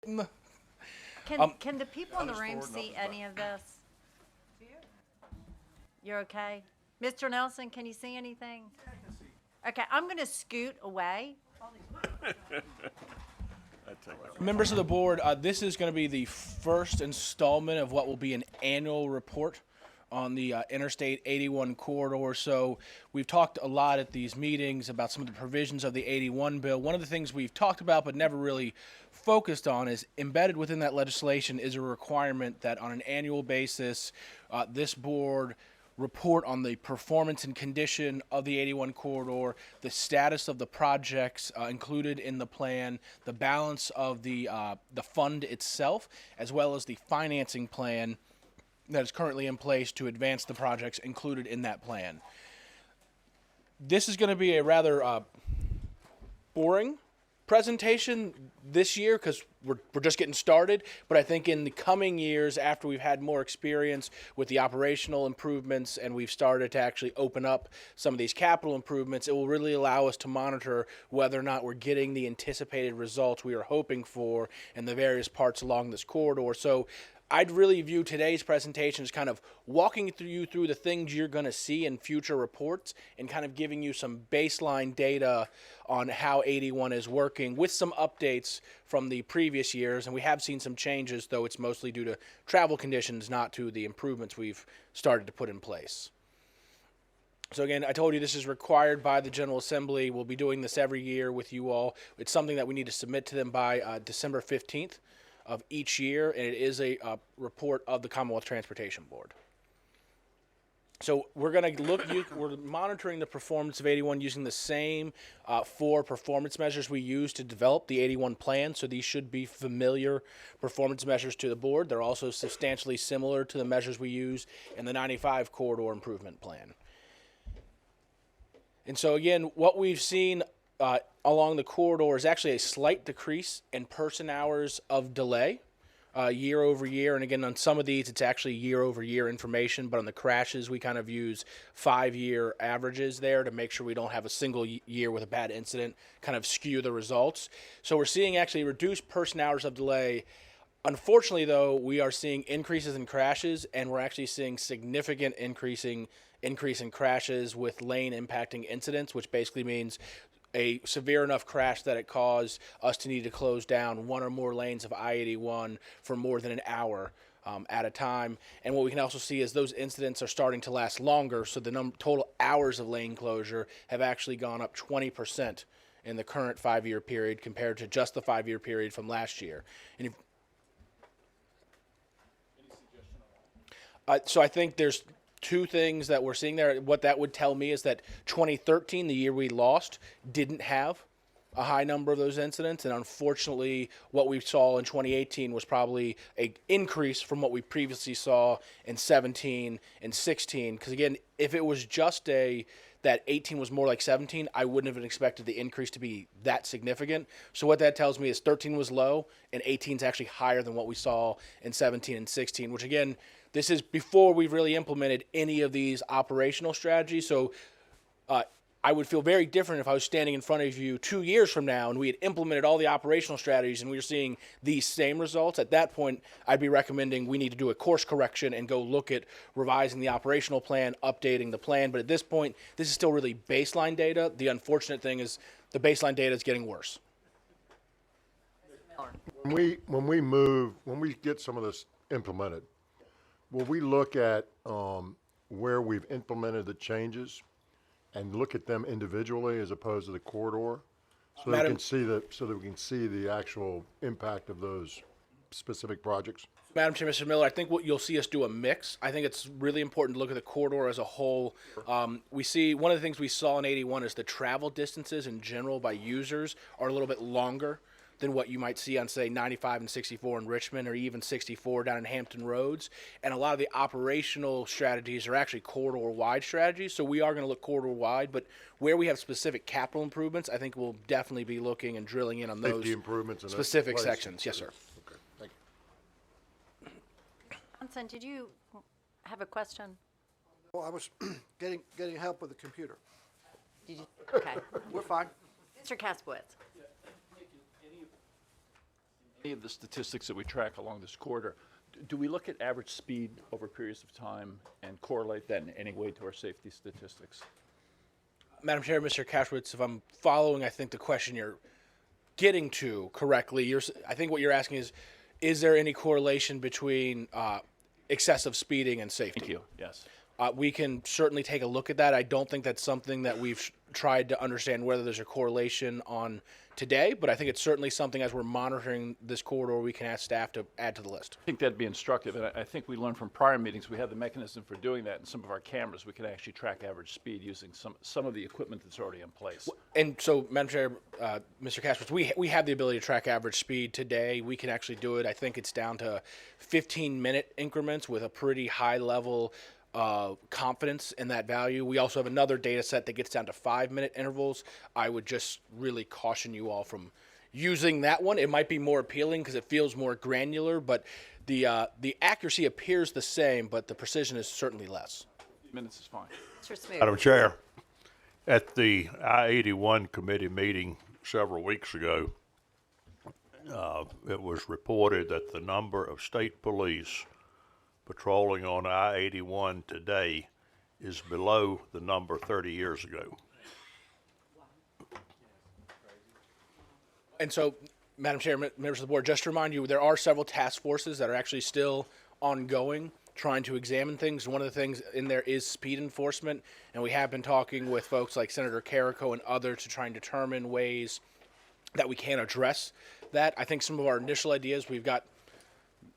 Can the people in the room see any of this? You're okay? Mr. Nelson, can you see anything? Okay, I'm gonna scoot away. Members of the board, this is going to be the first installment of what will be an annual report on the Interstate 81 corridor. So we've talked a lot at these meetings about some of the provisions of the 81 bill. One of the things we've talked about but never really focused on is embedded within that legislation is a requirement that on an annual basis, this board report on the performance and condition of the 81 corridor, the status of the projects included in the plan, the balance of the fund itself, as well as the financing plan that is currently in place to advance the projects included in that plan. This is going to be a rather boring presentation this year because we're just getting started, but I think in the coming years, after we've had more experience with the operational improvements and we've started to actually open up some of these capital improvements, it will really allow us to monitor whether or not we're getting the anticipated results we are hoping for in the various parts along this corridor. So I'd really view today's presentation as kind of walking you through the things you're going to see in future reports and kind of giving you some baseline data on how 81 is working with some updates from the previous years. And we have seen some changes, though it's mostly due to travel conditions, not to the improvements we've started to put in place. So again, I told you this is required by the General Assembly. We'll be doing this every year with you all. It's something that we need to submit to them by December 15th. Of each year, and it is a report of the Commonwealth Transportation Board. So we're going to we're monitoring the performance of 81 using the same 4 performance measures we used to develop the 81 plan. So these should be familiar performance measures to the board. They're also substantially similar to the measures we use in the 95 corridor improvement plan. And so again, what we've seen along the corridor is actually a slight decrease in person hours of delay year over year. And again, on some of these, it's actually year over year information, but on the crashes, we kind of use 5-year averages there to make sure we don't have a single year with a bad incident kind of skew the results. So we're seeing actually reduced person hours of delay. Unfortunately, though, we are seeing increases in crashes, and we're actually seeing significant increase in crashes with lane impacting incidents, which basically means a severe enough crash that it caused us to need to close down 1 or more lanes of I-81 for more than an hour at a time. And what we can also see is those incidents are starting to last longer, so the total hours of lane closure have actually gone up 20% in the current 5-year period compared to just the 5-year period from last year. And so I think there's 2 things that we're seeing there. What that would tell me is that 2013, the year we lost, didn't have a high number of those incidents. And unfortunately, what we saw in 2018 was probably an increase from what we previously saw in 17 and 16. Because again, if it was just that 18 was more like 17, I wouldn't have expected the increase to be that significant. So what that tells me is 13 was low and 18 is actually higher than what we saw in 17 and 16, which again, this is before we've really implemented any of these operational strategies. So I would feel very different if I was standing in front of you 2 years from now and we had implemented all the operational strategies and we were seeing these same results. At that point, I'd be recommending we need to do a course correction and go look at revising the operational plan, updating the plan. But at this point, this is still really baseline data. The unfortunate thing is the baseline data is getting worse. When we get some of this implemented, will we look at where we've implemented the changes and look at them individually as opposed to the corridor, so that we can see the actual impact of those specific projects? Madam Chair, Mr. Miller, I think what you'll see us do a mix. I think it's really important to look at the corridor as a whole. We see one of the things we saw in 81 is the travel distances in general by users are a little bit longer than what you might see on, say, 95 and 64 in Richmond, or even 64 down in Hampton Roads. And a lot of the operational strategies are actually corridor-wide strategies, so we are going to look corridor-wide. But where we have specific capital improvements, I think we'll definitely be looking and drilling in on those improvements in specific sections. Yes, sir. Okay, thank you. Johnson, did you have a question? Well, I was getting help with the computer. Did you? Okay. We're fine. Mr. Kaspowitz. Any of the statistics that we track along this corridor, do we look at average speed over periods of time and correlate that in any way to our safety statistics? Madam Chair, Mr. Kashwitz, if I'm following, I think the question you're getting to correctly, I think what you're asking is there any correlation between excessive speeding and safety? Thank you, yes. We can certainly take a look at that. I don't think that's something that we've tried to understand whether there's a correlation on today, but I think it's certainly something as we're monitoring this corridor, we can ask staff to add to the list. I think that'd be instructive, and I think we learned from prior meetings, we have the mechanism for doing that in some of our cameras. We can actually track average speed using some of the equipment that's already in place. And so, Madam Chair, Mr. Kashwitz, we have the ability to track average speed today. We can actually do it. I think it's down to 15-minute increments with a pretty high level confidence in that value. We also have another data set that gets down to 5-minute intervals. I would just really caution you all from using that one. It might be more appealing because it feels more granular, but the accuracy appears the same, but the precision is certainly less. Minutes is fine. Mr. Smoot. Madam Chair, at the I-81 committee meeting several weeks ago, it was reported that the number of state police patrolling on I-81 today is below the number 30 years ago. And so, Madam Chair, members of the board, just to remind you, there are several task forces that are actually still ongoing, trying to examine things. One of the things in there is speed enforcement, and we have been talking with folks like Senator Carrico and others to try and determine ways that we can address that. I think some of our initial ideas we've got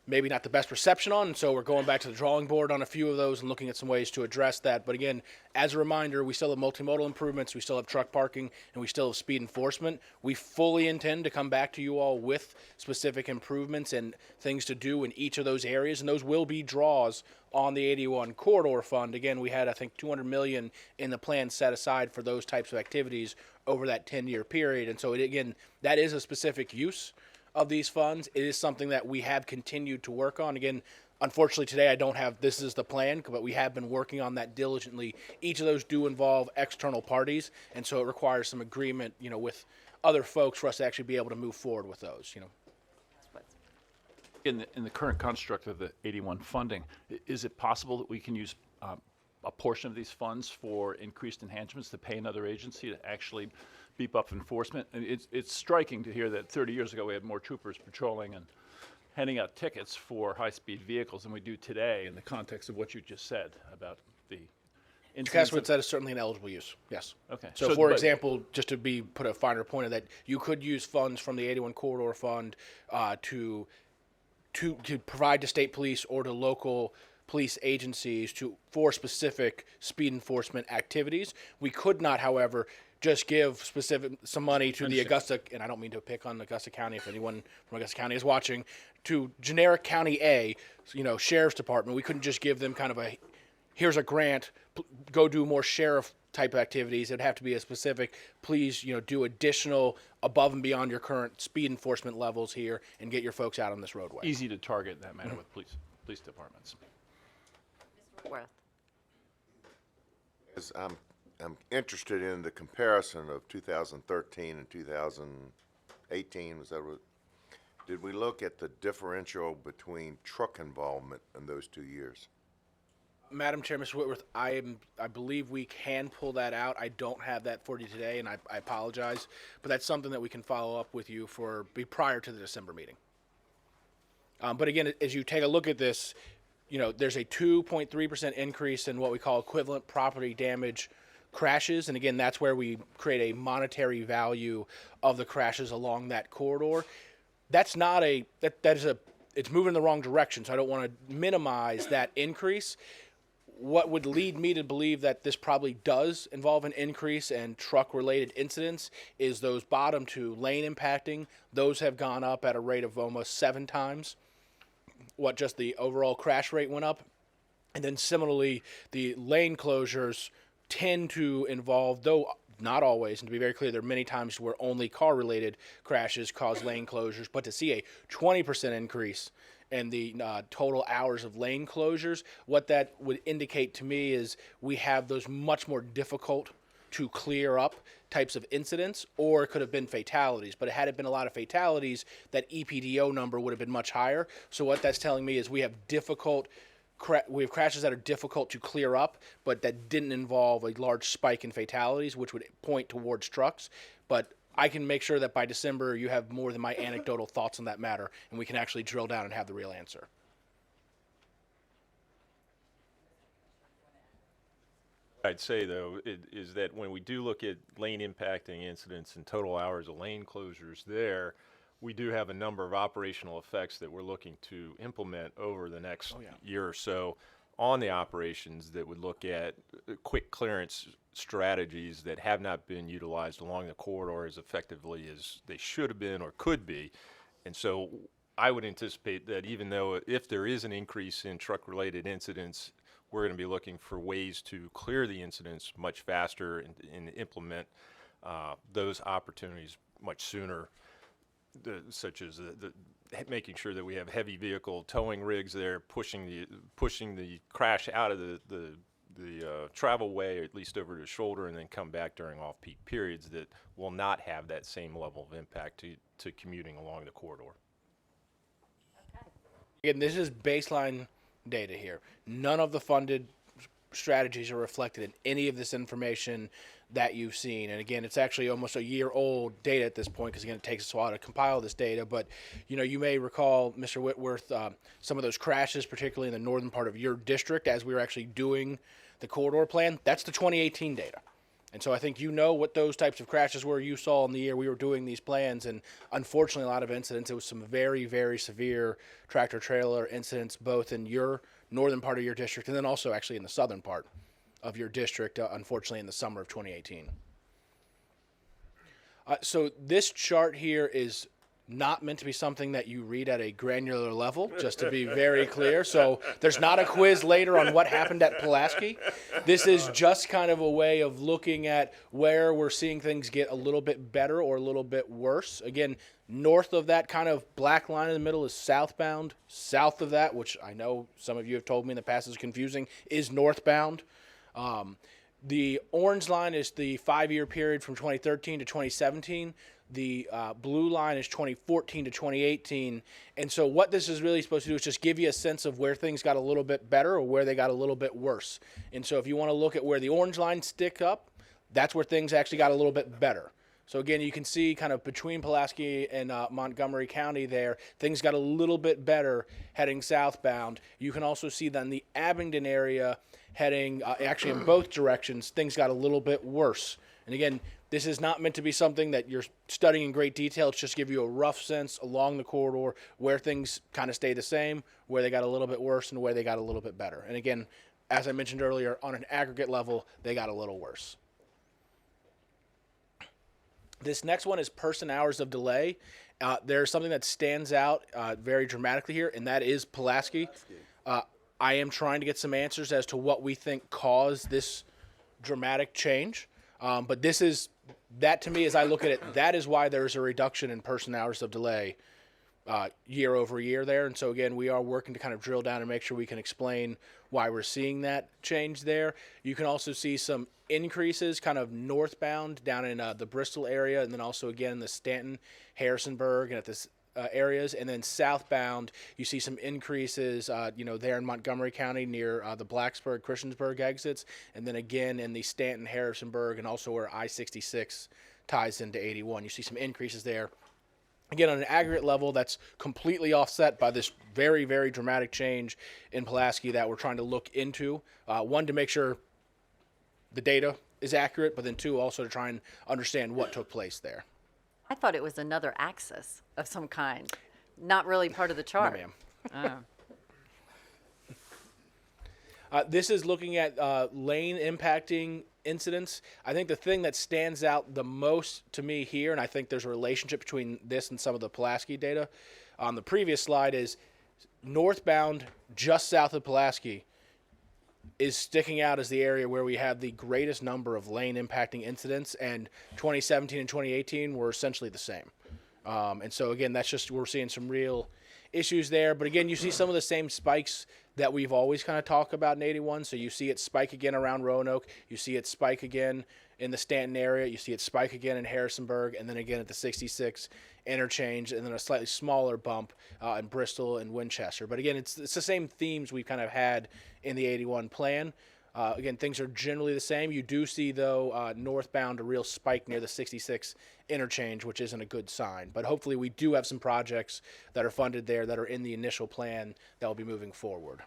maybe not the best perception on, and so we're going back to the drawing board on a few of those and looking at some ways to address that. But again, as a reminder, we still have multimodal improvements, we still have truck parking, and we still have speed enforcement. We fully intend to come back to you all with specific improvements and things to do in each of those areas, and those will be draws on the 81 corridor fund. Again, we had, I think, $200 million in the plan set aside for those types of activities over that 10-year period. And so, again, that is a specific use of these funds. It is something that we have continued to work on. Again, unfortunately today I don't have this is the plan, but we have been working on that diligently. Each of those do involve external parties, and so it requires some agreement, with other folks for us to actually be able to move forward with those, In the current construct of the 81 funding, is it possible that we can use a portion of these funds for increased enhancements to pay another agency to actually beef up enforcement? And it's striking to hear that 30 years ago we had more troopers patrolling and handing out tickets for high-speed vehicles than we do today in the context of what you just said about the incidents. Kashwitz, that is certainly an eligible use, yes. Okay. So, for example, just to put a finer point of that, you could use funds from the 81 Corridor Fund to provide to state police or to local police agencies for specific speed enforcement activities. We could not, however, just give some money to the Augusta, and I don't mean to pick on Augusta County if anyone from Augusta County is watching, to generic County A, Sheriff's Department. We couldn't just give them kind of here's a grant, go do more sheriff type activities. It'd have to be a specific, please, do additional above and beyond your current speed enforcement levels here and get your folks out on this roadway. Easy to target in that manner with police departments. Mr. Worth. Yes, I'm interested in the comparison of 2013 and 2018. Did we look at the differential between truck involvement in those 2 years? Madam Chair, Mr. Whitworth, I believe we can pull that out. I don't have that for you today, and I apologize, but that's something that we can follow up with you prior to the December meeting. But again, as you take a look at this, there's a 2.3% increase in what we call equivalent property damage crashes, and again, that's where we create a monetary value of the crashes along that corridor. That's not it's moving in the wrong direction, so I don't want to minimize that increase. What would lead me to believe that this probably does involve an increase in truck-related incidents is those bottom two, lane impacting. Those have gone up at a rate of almost 7 times what just the overall crash rate went up. And then similarly, the lane closures tend to involve, though not always, and to be very clear, there are many times where only car-related crashes cause lane closures, but to see a 20% increase in the total hours of lane closures, what that would indicate to me is we have those much more difficult to clear up types of incidents, or it could have been fatalities. But had it been a lot of fatalities, that EPDO number would have been much higher. So what that's telling me is we have crashes that are difficult to clear up, but that didn't involve a large spike in fatalities, which would point towards trucks. But I can make sure that by December you have more than my anecdotal thoughts on that matter, and we can actually drill down and have the real answer. I'd say, though, is that when we do look at lane impacting incidents and total hours of lane closures there, we do have a number of operational effects that we're looking to implement over the next year or so on the operations that would look at quick clearance strategies that have not been utilized along the corridor as effectively as they should have been or could be. And so I would anticipate that even though if there is an increase in truck-related incidents, we're going to be looking for ways to clear the incidents much faster and implement those opportunities much sooner, such as making sure that we have heavy vehicle towing rigs there, pushing the crash out of the travel way, or at least over the shoulder, and then come back during off-peak periods that will not have that same level of impact to commuting along the corridor. Again, this is baseline data here. None of the funded strategies are reflected in any of this information that you've seen. And again, it's actually almost a year old data at this point, because again, it takes us a while to compile this data. But you may recall, Mr. Whitworth, some of those crashes, particularly in the northern part of your district, as we were actually doing the corridor plan. That's the 2018 data. And so I think what those types of crashes were you saw in the year we were doing these plans. And unfortunately, a lot of incidents. It was some very, very severe tractor-trailer incidents, both in your northern part of your district and then also actually in the southern part of your district, unfortunately, in the summer of 2018. So this chart here is not meant to be something that you read at a granular level, just to be very clear. So there's not a quiz later on what happened at Pulaski. This is just kind of a way of looking at where we're seeing things get a little bit better or a little bit worse. Again, north of that kind of black line in the middle is southbound. South of that, which I know some of you have told me in the past is confusing, is northbound. The orange line is the 5-year period from 2013 to 2017. The blue line is 2014 to 2018. And so what this is really supposed to do is just give you a sense of where things got a little bit better or where they got a little bit worse. And so if you want to look at where the orange lines stick up, that's where things actually got a little bit better. So again, you can see kind of between Pulaski and Montgomery County there, things got a little bit better heading southbound. You can also see then the Abingdon area heading actually in both directions, things got a little bit worse. And again, this is not meant to be something that you're studying in great detail. It's just to give you a rough sense along the corridor where things kind of stay the same, where they got a little bit worse, and where they got a little bit better. And again, as I mentioned earlier, on an aggregate level, they got a little worse. This next one is person hours of delay. There's something that stands out very dramatically here, and that is Pulaski. I am trying to get some answers as to what we think caused this dramatic change. But that to me, as I look at it, that is why there's a reduction in person hours of delay year over year there. And so again, we are working to kind of drill down and make sure we can explain why we're seeing that change there. You can also see some increases kind of northbound down in the Bristol area, and then also again in the Stanton, Harrisonburg, and at this areas, and then southbound you see some increases there in Montgomery County near the Blacksburg, Christiansburg exits, and then again in the Stanton, Harrisonburg, and also where I-66 ties into 81. You see some increases there. Again, on an aggregate level, that's completely offset by this very, very dramatic change in Pulaski that we're trying to look into. One, to make sure the data is accurate, but then two, also to try and understand what took place there. I thought it was another axis of some kind, not really part of the chart. No, ma'am. Oh. This is looking at lane impacting incidents. I think the thing that stands out the most to me here, and I think there's a relationship between this and some of the Pulaski data on the previous slide, is northbound just south of Pulaski is sticking out as the area where we have the greatest number of lane impacting incidents, and 2017 and 2018 were essentially the same. And so again, that's just, we're seeing some real issues there. But again, you see some of the same spikes that we've always kind of talked about in 81. So you see it spike again around Roanoke. You see it spike again in the Stanton area. You see it spike again in Harrisonburg, and then again at the 66 interchange, and then a slightly smaller bump in Bristol and Winchester. But again, it's the same themes we've kind of had in the 81 plan. Again, things are generally the same. You do see, though, northbound a real spike near the 66 interchange, which isn't a good sign. But hopefully we do have some projects that are funded there that are in the initial plan that will be moving forward.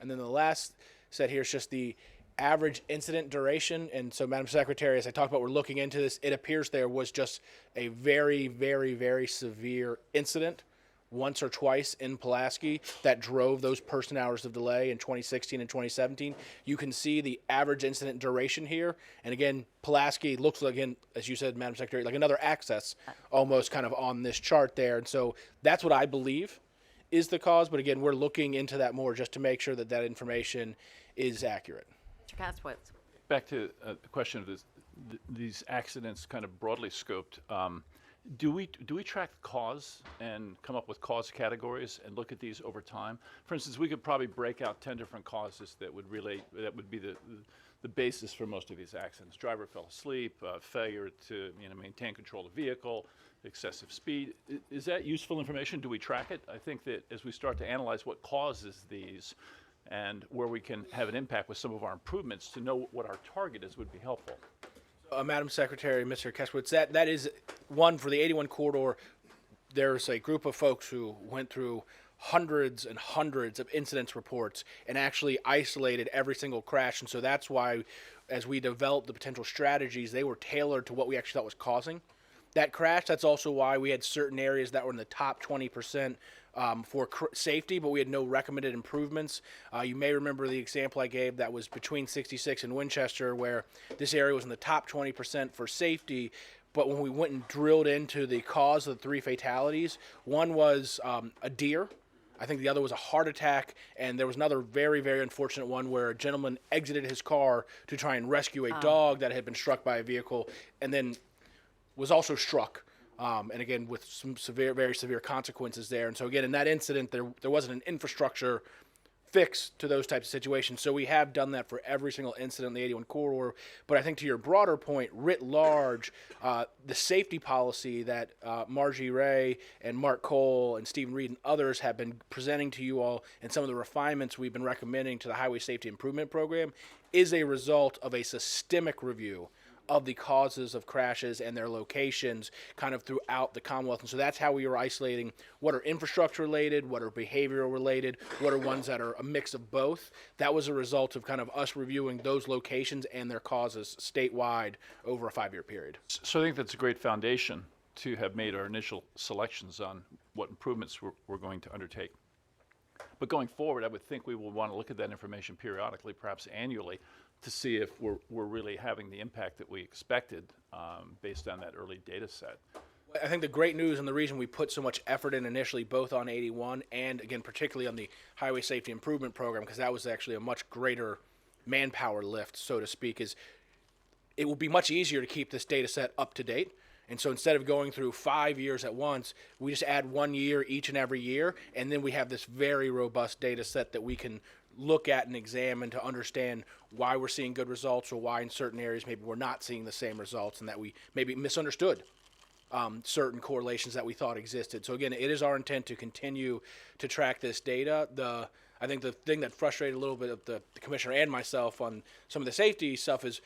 And then the last set here is just the average incident duration. And so, Madam Secretary, as I talked about, we're looking into this. It appears there was just a very, very, very severe incident once or twice in Pulaski that drove those person hours of delay in 2016 and 2017. You can see the average incident duration here. And again, Pulaski looks like, again, as you said, Madam Secretary, like another access almost kind of on this chart there. And so that's what I believe is the cause. But again, we're looking into that more just to make sure that that information is accurate. Mr. Caswitz. Back to the question of these accidents kind of broadly scoped. Do we track the cause and come up with cause categories and look at these over time? For instance, we could probably break out 10 different causes that would be the basis for most of these accidents. Driver fell asleep, failure to maintain control of the vehicle, excessive speed. Is that useful information? Do we track it? I think that as we start to analyze what causes these and where we can have an impact with some of our improvements to know what our target is would be helpful. Madam Secretary, Mr. Keskowitz, that is one for the 81 corridor. There's a group of folks who went through hundreds and hundreds of incidents reports and actually isolated every single crash. And so that's why, as we developed the potential strategies, they were tailored to what we actually thought was causing that crash. That's also why we had certain areas that were in the top 20% for safety, but we had no recommended improvements. You may remember the example I gave that was between 66 and Winchester, where this area was in the top 20% for safety. But when we went and drilled into the cause of the 3 fatalities, one was a deer. I think the other was a heart attack, and there was another very, very unfortunate one where a gentleman exited his car to try and rescue a dog that had been struck by a vehicle and then was also struck. And again, with some very severe consequences there. And so again, in that incident, there wasn't an infrastructure fix to those types of situations. So we have done that for every single incident in the 81 corridor. But I think to your broader point, writ large, the safety policy that Margie Ray and Mark Cole and Stephen Reed and others have been presenting to you all, and some of the refinements we've been recommending to the Highway Safety Improvement Program, is a result of a systemic review of the causes of crashes and their locations kind of throughout the Commonwealth. And so that's how we were isolating what are infrastructure related, what are behavioral related, what are ones that are a mix of both. That was a result of kind of us reviewing those locations and their causes statewide over a 5-year period. So I think that's a great foundation to have made our initial selections on what improvements we're going to undertake. But going forward, I would think we will want to look at that information periodically, perhaps annually, to see if we're really having the impact that we expected based on that early data set. I think the great news and the reason we put so much effort in initially, both on 81 and, again, particularly on the Highway Safety Improvement Program, because that was actually a much greater manpower lift, so to speak, is it will be much easier to keep this data set up to date. And so instead of going through 5 years at once, we just add 1 year each and every year, and then we have this very robust data set that we can look at and examine to understand why we're seeing good results or why in certain areas maybe we're not seeing the same results and that we maybe misunderstood certain correlations that we thought existed. So again, it is our intent to continue to track this data. I think the thing that frustrated a little bit of the commissioner and myself on some of the safety stuff is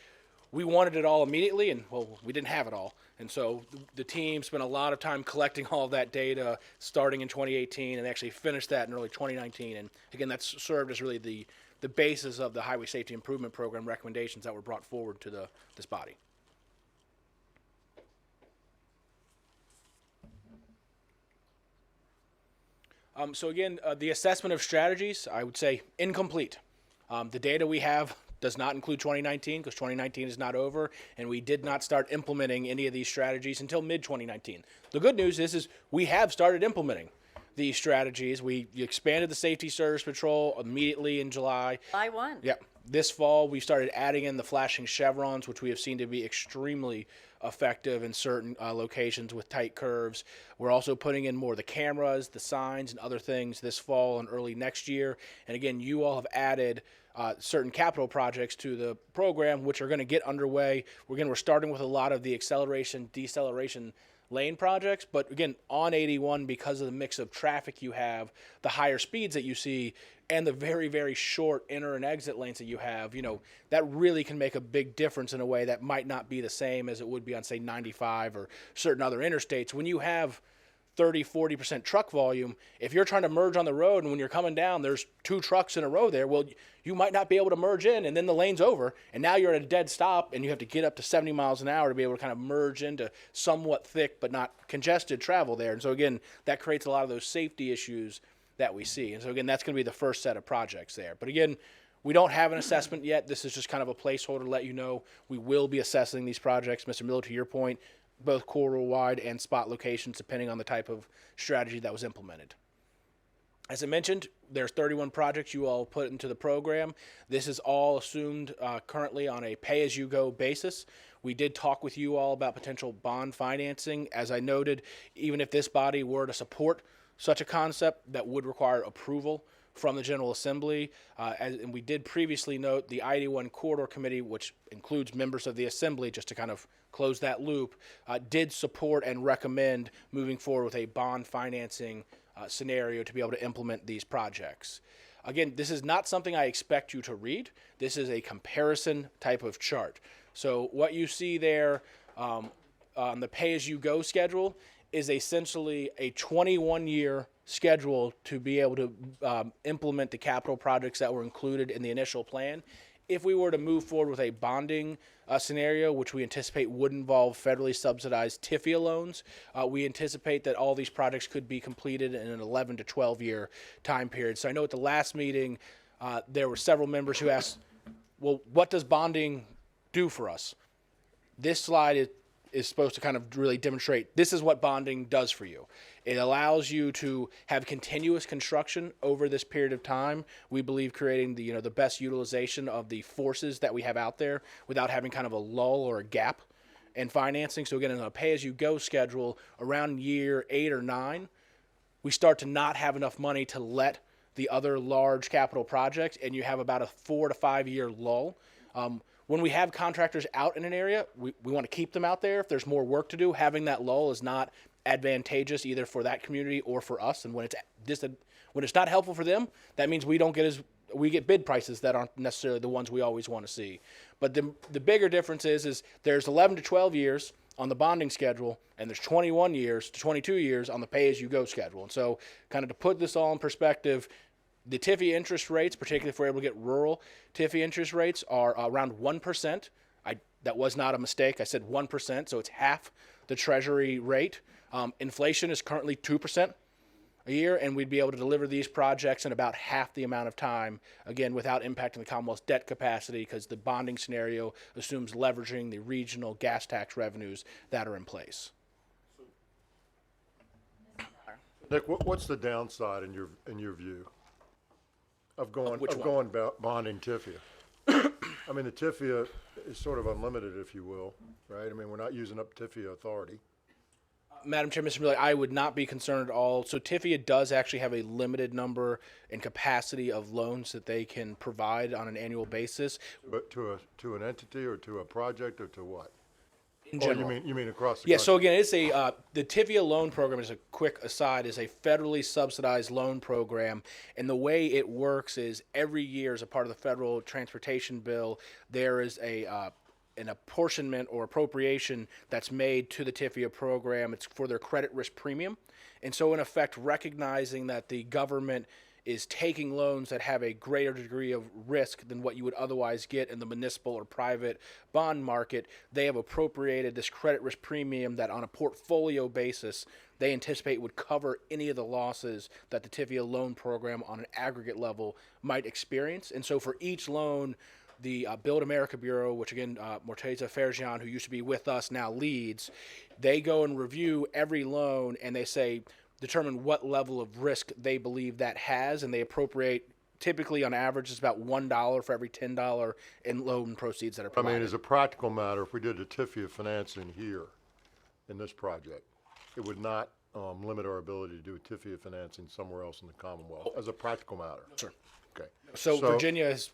we wanted it all immediately, and well, we didn't have it all. And so the team spent a lot of time collecting all of that data starting in 2018 and actually finished that in early 2019. And again, that's served as really the basis of the Highway Safety Improvement Program recommendations that were brought forward to this body. So again, the assessment of strategies, I would say incomplete. The data we have does not include 2019 because 2019 is not over, and we did not start implementing any of these strategies until mid-2019. The good news is we have started implementing these strategies. We expanded the Safety Service Patrol immediately in July. July 1. Yeah. This fall, we started adding in the flashing chevrons, which we have seen to be extremely effective in certain locations with tight curves. We're also putting in more of the cameras, the signs, and other things this fall and early next year. And again, you all have added certain capital projects to the program, which are going to get underway. We're starting with a lot of the acceleration, deceleration lane projects, but again, on 81, because of the mix of traffic you have, the higher speeds that you see, and the very, very short enter and exit lanes that you have, that really can make a big difference in a way that might not be the same as it would be on, say, 95 or certain other interstates. When you have 30-40% truck volume, if you're trying to merge on the road and when you're coming down there's 2 trucks in a row there, well, you might not be able to merge in, and then the lane's over and now you're at a dead stop and you have to get up to 70 miles an hour to be able to kind of merge into somewhat thick but not congested travel there. And so again, that creates a lot of those safety issues that we see. And so again, that's going to be the first set of projects there. But again, we don't have an assessment yet. This is just kind of a placeholder to let you know we will be assessing these projects. Mr. Miller, to your point, both corridor-wide and spot locations, depending on the type of strategy that was implemented. As I mentioned, there's 31 projects you all put into the program. This is all assumed currently on a pay-as-you-go basis. We did talk with you all about potential bond financing. As I noted, even if this body were to support such a concept, that would require approval from the General Assembly. And we did previously note the I-81 Corridor Committee, which includes members of the Assembly, just to kind of close that loop, did support and recommend moving forward with a bond financing scenario to be able to implement these projects. Again, this is not something I expect you to read. This is a comparison type of chart. So what you see there on the pay-as-you-go schedule is essentially a 21-year schedule to be able to implement the capital projects that were included in the initial plan. If we were to move forward with a bonding scenario, which we anticipate would involve federally subsidized TIFIA loans, we anticipate that all these projects could be completed in an 11 to 12-year time period. So I know at the last meeting, there were several members who asked, well, what does bonding do for us? This slide is supposed to kind of really demonstrate this is what bonding does for you. It allows you to have continuous construction over this period of time. We believe creating the best utilization of the forces that we have out there without having kind of a lull or a gap in financing. So again, in a pay-as-you-go schedule, around year 8 or 9, we start to not have enough money to let the other large capital projects, and you have about a 4 to 5 year lull. When we have contractors out in an area, we want to keep them out there. If there's more work to do, having that lull is not advantageous either for that community or for us. And when it's not helpful for them, that means we get bid prices that aren't necessarily the ones we always want to see. But the bigger difference is there's 11 to 12 years on the bonding schedule, and there's 21 years to 22 years on the pay-as-you-go schedule. And so kind of to put this all in perspective, the TIFIA interest rates, particularly if we're able to get rural TIFIA interest rates, are around 1%. That was not a mistake. I said 1%, so it's half the Treasury rate. Inflation is currently 2% a year, and we'd be able to deliver these projects in about half the amount of time, again, without impacting the Commonwealth's debt capacity, because the bonding scenario assumes leveraging the regional gas tax revenues that are in place. Nick, what's the downside in your view of going which bonding TIFIA? I mean, the TIFIA is sort of unlimited, if you will, right? I mean, we're not using up TIFIA authority. Madam Chair, Mr. Miller, I would not be concerned at all. So TIFIA does actually have a limited number and capacity of loans that they can provide on an annual basis. But to an entity or to a project or to what? In Oh, general. you mean across the Yeah, country? so again, it's the TIFIA loan program, as a quick aside, is a federally subsidized loan program. And the way it works is every year, as a part of the federal transportation bill, there is an apportionment or appropriation that's made to the TIFIA program. It's for their credit risk premium. And so in effect, recognizing that the government is taking loans that have a greater degree of risk than what you would otherwise get in the municipal or private bond market, they have appropriated this credit risk premium that on a portfolio basis, they anticipate would cover any of the losses that the TIFIA loan program on an aggregate level might experience. And so for each loan, the Build America Bureau, which again, Morteza Ferjian, who used to be with us, now leads, they go and review every loan and they say, determine what level of risk they believe that has, and they appropriate typically on average it's about $1 for every $10 in loan proceeds that are I provided. mean, as a practical matter, if we did the TIFIA financing here in this project, it would not limit our ability to do TIFIA financing somewhere else in the Commonwealth, as a practical matter. Sure. Okay. So Virginia has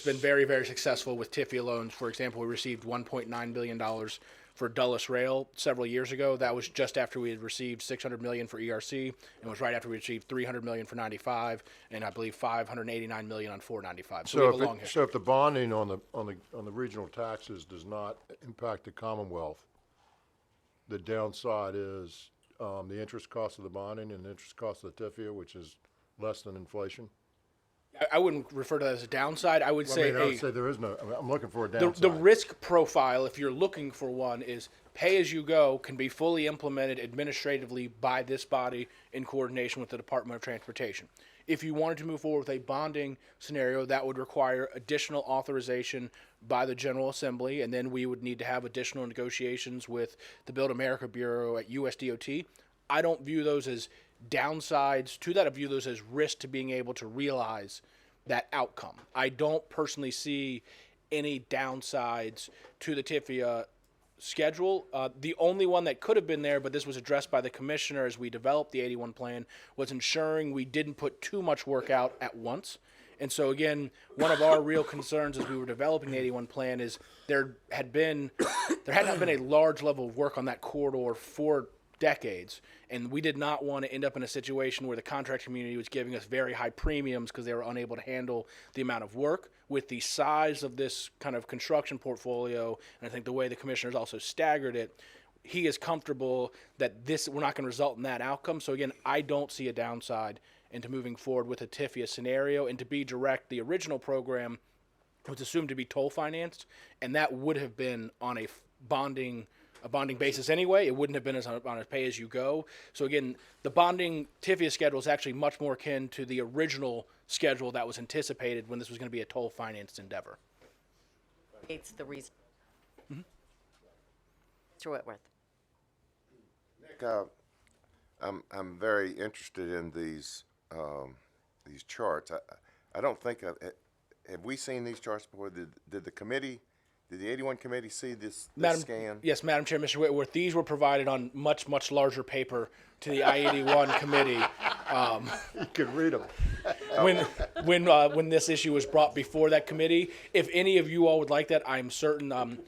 been very, very successful with TIFIA loans. For example, we received $1.9 billion for Dulles Rail several years ago. That was just after we had received $600 million for ERC, and was right after we received $300 million for 95, and I believe $589 million on 495. So we have a long history. So if the bonding on the regional taxes does not impact the Commonwealth, the downside is the interest cost of the bonding and the interest cost of the TIFIA, which is less than inflation. I wouldn't refer to that as a downside. I would say I would say there is no. I'm looking for a downside. the risk profile, if you're looking for one, is pay as you go can be fully implemented administratively by this body in coordination with the Department of Transportation. If you wanted to move forward with a bonding scenario, that would require additional authorization by the General Assembly, and then we would need to have additional negotiations with the Build America Bureau at USDOT. I don't view those as downsides to that. I view those as risk to being able to realize that outcome. I don't personally see any downsides to the TIFIA schedule. The only one that could have been there, but this was addressed by the commissioner as we developed the 81 plan, was ensuring we didn't put too much work out at once. And so again, one of our real concerns as we were developing the 81 plan is there had not been a large level of work on that corridor for decades, and we did not want to end up in a situation where the contract community was giving us very high premiums because they were unable to handle the amount of work. With the size of this kind of construction portfolio, and I think the way the commissioners also staggered it, he is comfortable that we're not going to result in that outcome. So again, I don't see a downside into moving forward with a TIFIA scenario. And to be direct, the original program was assumed to be toll financed, and that would have been on a bonding basis anyway. It wouldn't have been on a pay-as-you-go. So again, the bonding TIFIA schedule is actually much more akin to the original schedule that was anticipated when this was going to be a toll-financed endeavor. It's the reason. Mr. Whitworth. Nick, I'm very interested in these charts. I don't think have we seen these charts before? Did the committee? Did the 81 committee see this scan? Yes, Madam Chair, Mr. Whitworth, these were provided on much, much larger paper to the I-81 committee. You could read them. When this issue was brought before that committee. If any of you all would like that, I'm certain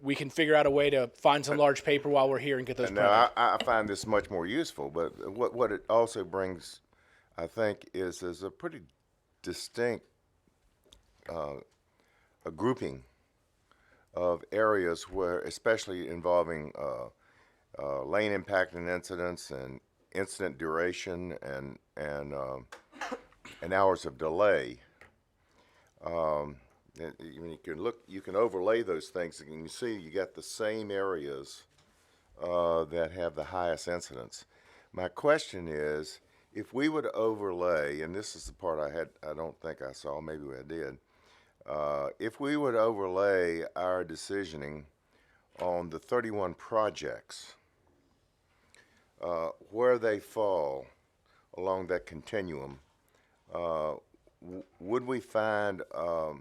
we can figure out a way to find some large paper while we're here and get those printed. Now, I find this much more useful, but what it also brings, I think, is a pretty distinct a grouping of areas where, especially involving lane impacting incidents and incident duration and hours of delay. You can overlay those things, and you see you got the same areas that have the highest incidents. My question is, if we would overlay, and this is the part I don't think I saw, maybe I did. If we would overlay our decisioning on the 31 projects, where they fall along that continuum, would we find a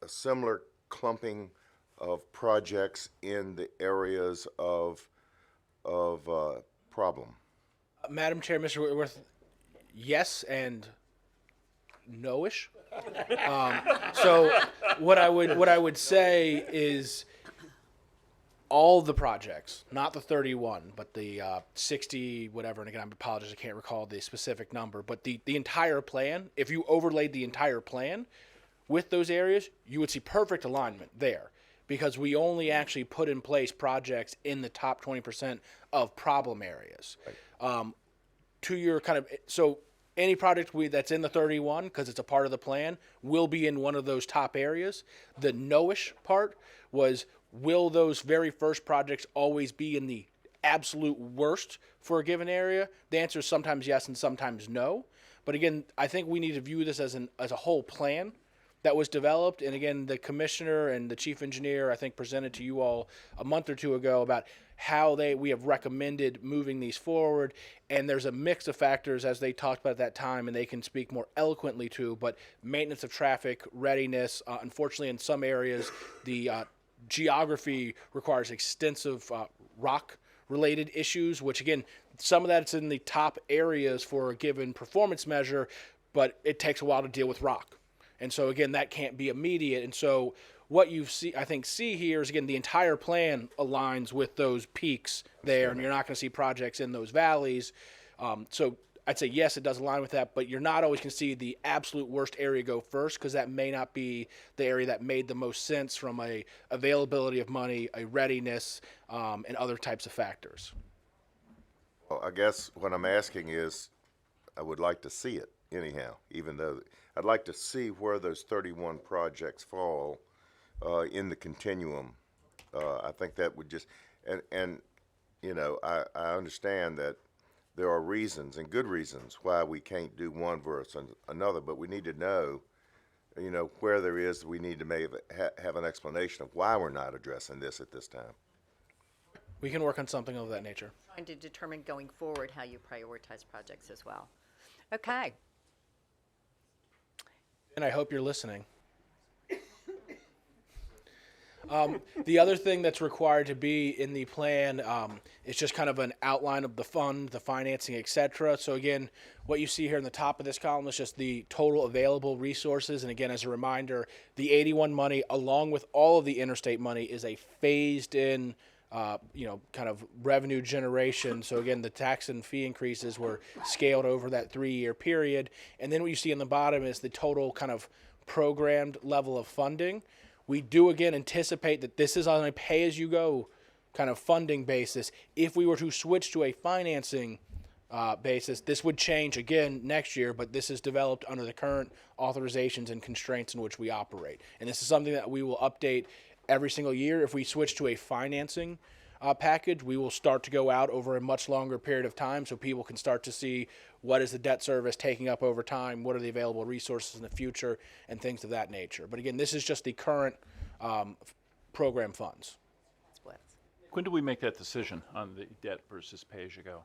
similar clumping of projects in the areas of problem? Madam Chair, Mr. Whitworth, yes and no-ish. So what I would say is all the projects, not the 31, but the 60, whatever, and again, I apologize, I can't recall the specific number, but the entire plan, if you overlaid the entire plan with those areas, you would see perfect alignment there, because we only actually put in place projects in the top 20% of problem areas. Right. To your kind of, so any project that's in the 31, because it's a part of the plan, will be in one of those top areas. The no-ish part was, will those very first projects always be in the absolute worst for a given area? The answer is sometimes yes and sometimes no. But again, I think we need to view this as a whole plan. that was developed. And again, the commissioner and the chief engineer, I think, presented to you all a month or two ago about how we have recommended moving these forward. And there's a mix of factors, as they talked about at that time, and they can speak more eloquently to, but maintenance of traffic, readiness. Unfortunately, in some areas, the geography requires extensive rock-related issues, which, again, some of that's in the top areas for a given performance measure, but it takes a while to deal with rock. And so, again, that can't be immediate. And so what you see here is, again, the entire plan aligns with those peaks there, and you're not going to see projects in those valleys. So I'd say, yes, it does align with that, but you're not always going to see the absolute worst area go first, because that may not be the area that made the most sense from a availability of money, a readiness, and other types of factors. Well, I guess what I'm asking is, I would like to see it anyhow, even though I'd like to see where those 31 projects fall in the continuum. I think that would just, and you know, I understand that there are reasons, and good reasons, why we can't do one versus another, but we need to know, you know, where there is, we need to have an explanation of why we're not addressing this at this time. We can work on something of that nature. Trying to determine going forward how you prioritize projects as well. Okay. And I hope you're listening. The other thing that's required to be in the plan is just kind of an outline of the fund, the financing, et cetera. So again, what you see here in the top of this column is just the total available resources. And again, as a reminder, the 81 money, along with all of the interstate money, is a phased in kind of revenue generation. So again, the tax and fee increases were scaled over that 3-year period. And then what you see on the bottom is the total kind of programmed level of funding. We do, again, anticipate that this is on a pay-as-you-go kind of funding basis. If we were to switch to a financing basis, this would change again next year, but this is developed under the current authorizations and constraints in which we operate. And this is something that we will update every single year. If we switch to a financing package, we will start to go out over a much longer period of time, so people can start to see what is the debt service taking up over time, what are the available resources in the future, and things of that nature. But again, this is just the current program funds. Splits. When do we make that decision on the debt versus pay-as-you-go?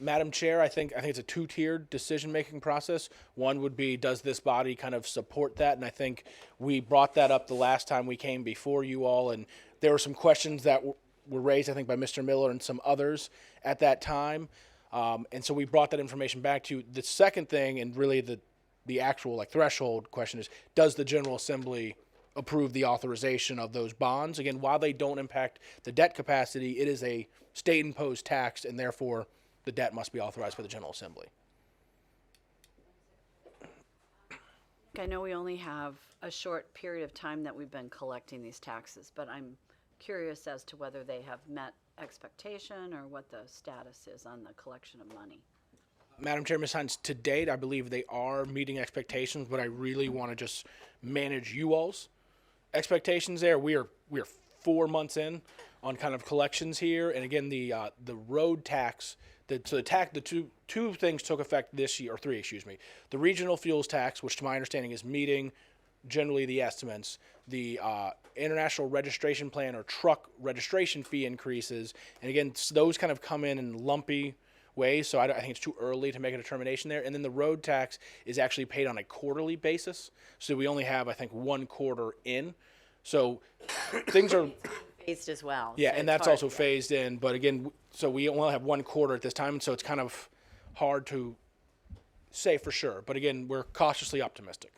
Madam Chair, I think it's a two-tiered decision-making process. One would be, does this body kind of support that? And I think we brought that up the last time we came before you all, and there were some questions that were raised, I think, by Mr. Miller and some others at that time. And so we brought that information back to you. The second thing, and really the actual threshold question, is, does the General Assembly approve the authorization of those bonds? Again, while they don't impact the debt capacity, it is a state-imposed tax, and therefore the debt must be authorized by the General Assembly. I know we only have a short period of time that we've been collecting these taxes, but I'm curious as to whether they have met expectation or what the status is on the collection of money. Madam Chair, Ms. Hines, to date, I believe they are meeting expectations, but I really want to just manage you all's expectations there. We are 4 months in on kind of collections here, and again, the road tax. The two things took effect this year, or 3, excuse me. The regional fuels tax, which to my understanding is meeting generally the estimates, the international registration plan or truck registration fee increases, and again, those kind of come in lumpy ways, so I think it's too early to make a determination there. And then the road tax is actually paid on a quarterly basis, so we only have, I think, 1 quarter in. So things are Phased as well. yeah, so and it's that's hard, also phased in. But again, so we only have 1 quarter at this time, so it's kind of hard to say for sure. But again, we're cautiously optimistic.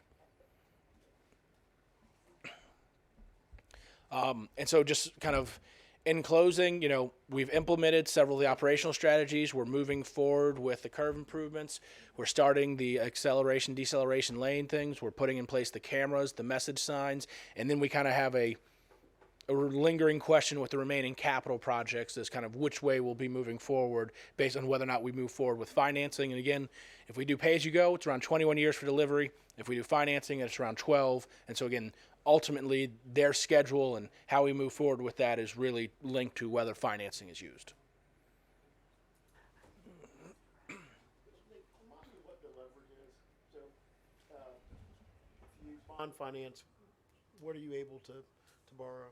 And so just kind of in closing, we've implemented several of the operational strategies. We're moving forward with the curve improvements. We're starting the acceleration, deceleration lane things. We're putting in place the cameras, the message signs, and then we kind of have a lingering question with the remaining capital projects is kind of which way we'll be moving forward based on whether or not we move forward with financing. And again, if we do pay-as-you-go, it's around 21 years for delivery. If we do financing, it's around 12. And so again, ultimately, their schedule and how we move forward with that is really linked to whether financing is used. bond finance, what are you able to borrow?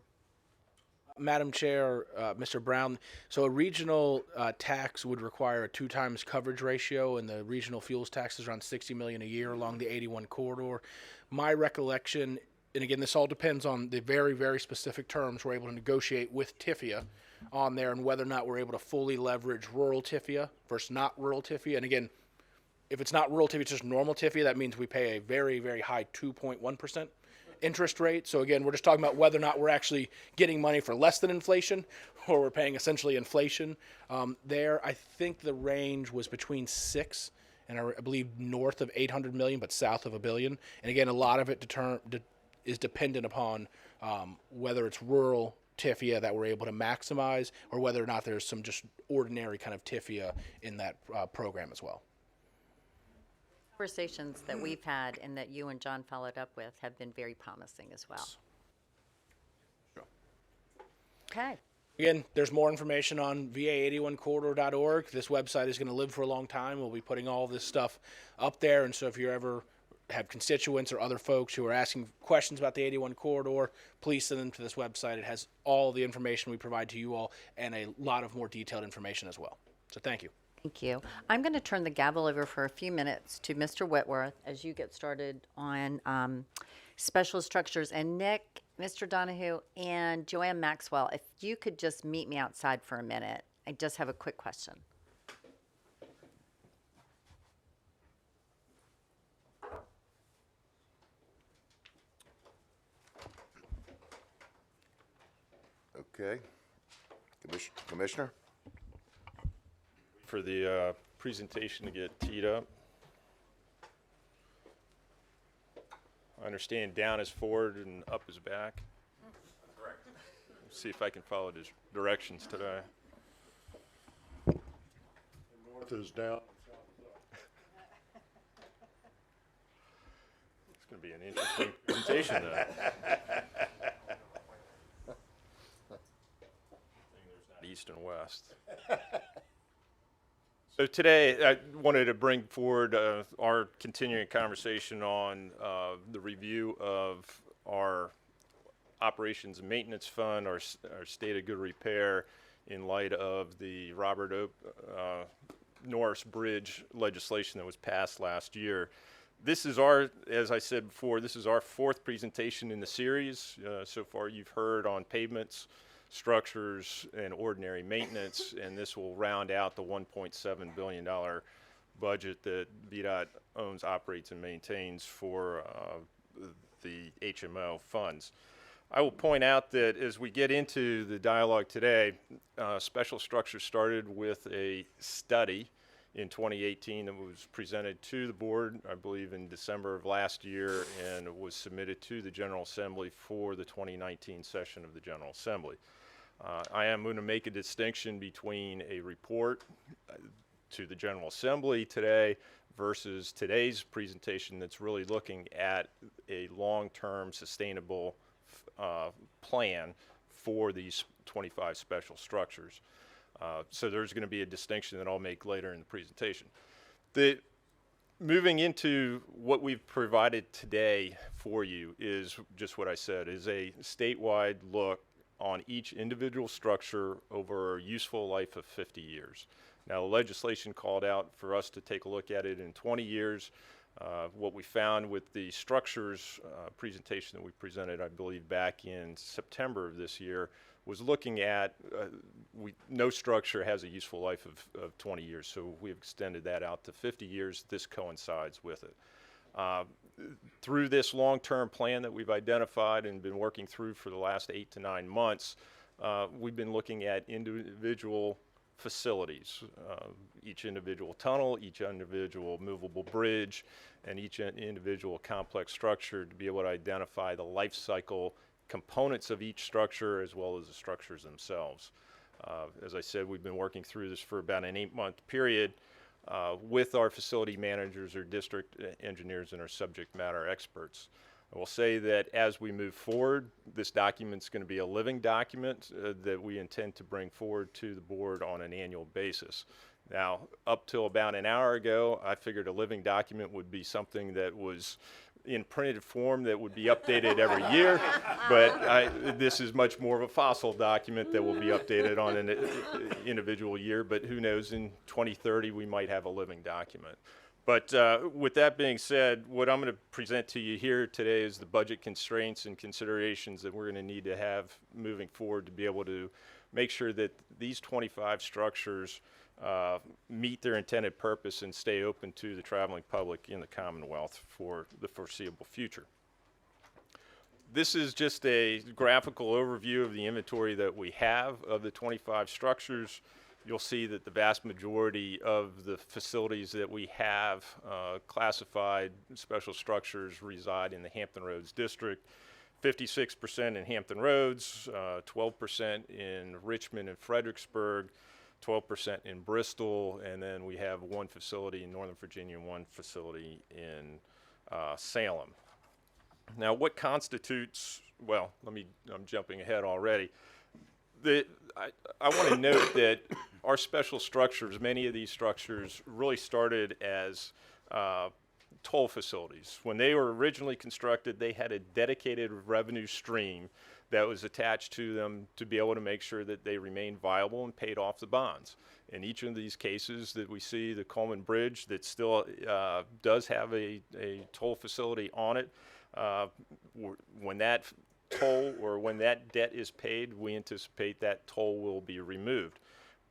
Madam Chair, Mr. Brown, so a regional tax would require a 2 times coverage ratio, and the regional fuels tax is around $60 million a year along the 81 corridor. My recollection, and again, this all depends on the very, very specific terms we're able to negotiate with TIFIA on there, and whether or not we're able to fully leverage rural TIFIA versus not rural TIFIA. And again, if it's not rural TIFIA, it's just normal TIFIA, that means we pay a very, very high 2.1% interest rate. So again, we're just talking about whether or not we're actually getting money for less than inflation, or we're paying essentially inflation. There, I think the range was between 6 and I believe north of 800 million, but south of $1 billion. And again, a lot of it is dependent upon whether it's rural TIFIA that we're able to maximize, or whether or not there's some just ordinary kind of TIFIA in that program as well. Conversations that we've had and that you and John followed up with have been very promising as well. Okay. Again, there's more information on va81corridor.org. This website is going to live for a long time. We'll be putting all this stuff up there, and so if you ever have constituents or other folks who are asking questions about the 81 corridor, please send them to this website. It has all the information we provide to you all and a lot of more detailed information as well. So thank you. Thank you. I'm going to turn the gavel over for a few minutes to Mr. Whitworth as you get started on special structures. And Nick, Mr. Donahue, and Joanne Maxwell, if you could just meet me outside for a minute. I just have a quick question. Okay. Commissioner? For the presentation to get teed up. I understand down is forward and up is back. Correct. See if I can follow his directions today. North is down. It's going to be an interesting presentation, though. There's not east and west. So today, I wanted to bring forward our continuing conversation on the review of our operations and maintenance fund, our state of good repair, in light of the Robert Norris Bridge legislation that was passed last year. This is our, as I said before, this is our 4th presentation in the series. So far, you've heard on pavements, structures, and ordinary maintenance, and this will round out the $1.7 billion budget that VDOT owns, operates, and maintains for the HMO funds. I will point out that as we get into the dialogue today, special structures started with a study in 2018 that was presented to the board, I believe in December of last year, and was submitted to the General Assembly for the 2019 session of the General Assembly. I am going to make a distinction between a report to the General Assembly today versus today's presentation that's really looking at a long-term sustainable plan for these 25 special structures. So there's going to be a distinction that I'll make later in the presentation. Moving into what we've provided today for you is just what I said, is a statewide look on each individual structure over a useful life of 50 years. Now, the legislation called out for us to take a look at it in 20 years. What we found with the structures presentation that we presented, I believe, back in September of this year, was looking at no structure has a useful life of 20 years, so we've extended that out to 50 years. This coincides with it. Through this long-term plan that we've identified and been working through for the last 8 to 9 months, we've been looking at individual facilities, each individual tunnel, each individual movable bridge, and each individual complex structure to be able to identify the life cycle components of each structure as well as the structures themselves. As I said, we've been working through this for about an 8-month period with our facility managers, our district engineers, and our subject matter experts. I will say that as we move forward, this document's going to be a living document that we intend to bring forward to the board on an annual basis. Now, up till about an hour ago, I figured a living document would be something that was in printed form that would be updated every year, but this is much more of a fossil document that will be updated on an individual year, but who knows, in 2030 we might have a living document. But with that being said, what I'm going to present to you here today is the budget constraints and considerations that we're going to need to have moving forward to be able to make sure that these 25 structures meet their intended purpose and stay open to the traveling public in the Commonwealth for the foreseeable future. This is just a graphical overview of the inventory that we have of the 25 structures. You'll see that the vast majority of the facilities that we have classified special structures reside in the Hampton Roads district. 56% in Hampton Roads, 12% in Richmond and Fredericksburg, 12% in Bristol, and then we have one facility in Northern Virginia and one facility in Salem. Now, what constitutes, well, I'm jumping ahead already. I want to note that our special structures, many of these structures really started as toll facilities. When they were originally constructed, they had a dedicated revenue stream that was attached to them to be able to make sure that they remained viable and paid off the bonds. In each of these cases that we see, the Coleman Bridge that still does have a toll facility on it, when that toll or when that debt is paid, we anticipate that toll will be removed.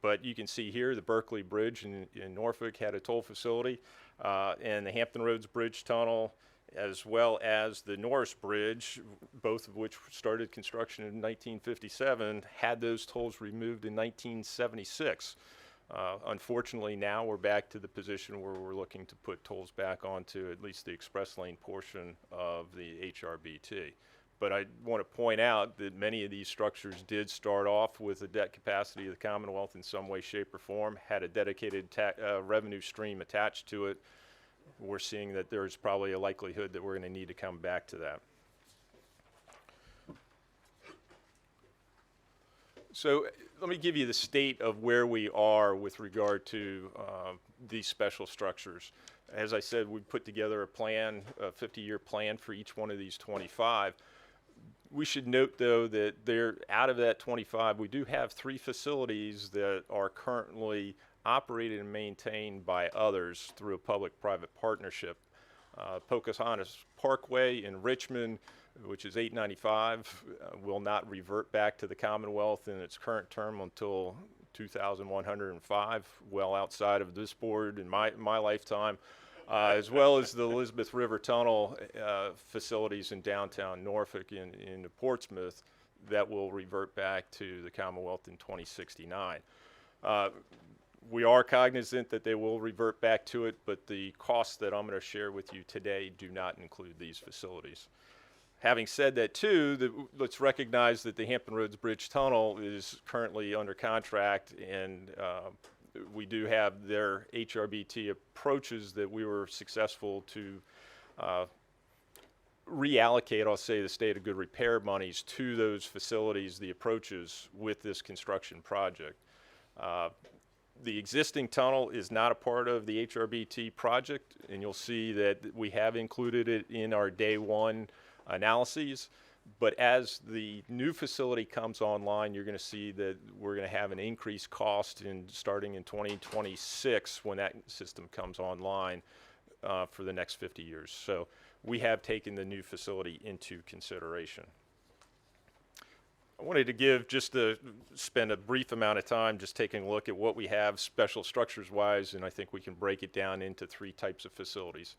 But you can see here the Berkeley Bridge in Norfolk had a toll facility, and the Hampton Roads Bridge Tunnel, as well as the Norris Bridge, both of which started construction in 1957, had those tolls removed in 1976. Unfortunately, now we're back to the position where we're looking to put tolls back onto at least the express lane portion of the HRBT. But I want to point out that many of these structures did start off with the debt capacity of the Commonwealth in some way, shape, or form, had a dedicated revenue stream attached to it. We're seeing that there's probably a likelihood that we're going to need to come back to that. So let me give you the state of where we are with regard to these special structures. As I said, we put together a plan, a 50-year plan for each one of these 25. We should note, though, that out of that 25, we do have 3 facilities that are currently operated and maintained by others through a public-private partnership. Pocahontas Parkway in Richmond, which is 895, will not revert back to the Commonwealth in its current term until 2105, well outside of this board in my lifetime, as well as the Elizabeth River Tunnel facilities in downtown Norfolk in Portsmouth that will revert back to the Commonwealth in 2069. We are cognizant that they will revert back to it, but the costs that I'm going to share with you today do not include these facilities. Having said that, too, let's recognize that the Hampton Roads Bridge Tunnel is currently under contract, and we do have their HRBT approaches that we were successful to reallocate, I'll say, the state of good repair monies to those facilities, the approaches with this construction project. The existing tunnel is not a part of the HRBT project, and you'll see that we have included it in our day one analyses. But as the new facility comes online, you're going to see that we're going to have an increased cost starting in 2026 when that system comes online for the next 50 years. So we have taken the new facility into consideration. I wanted to spend a brief amount of time just taking a look at what we have special structures wise, and I think we can break it down into 3 types of facilities: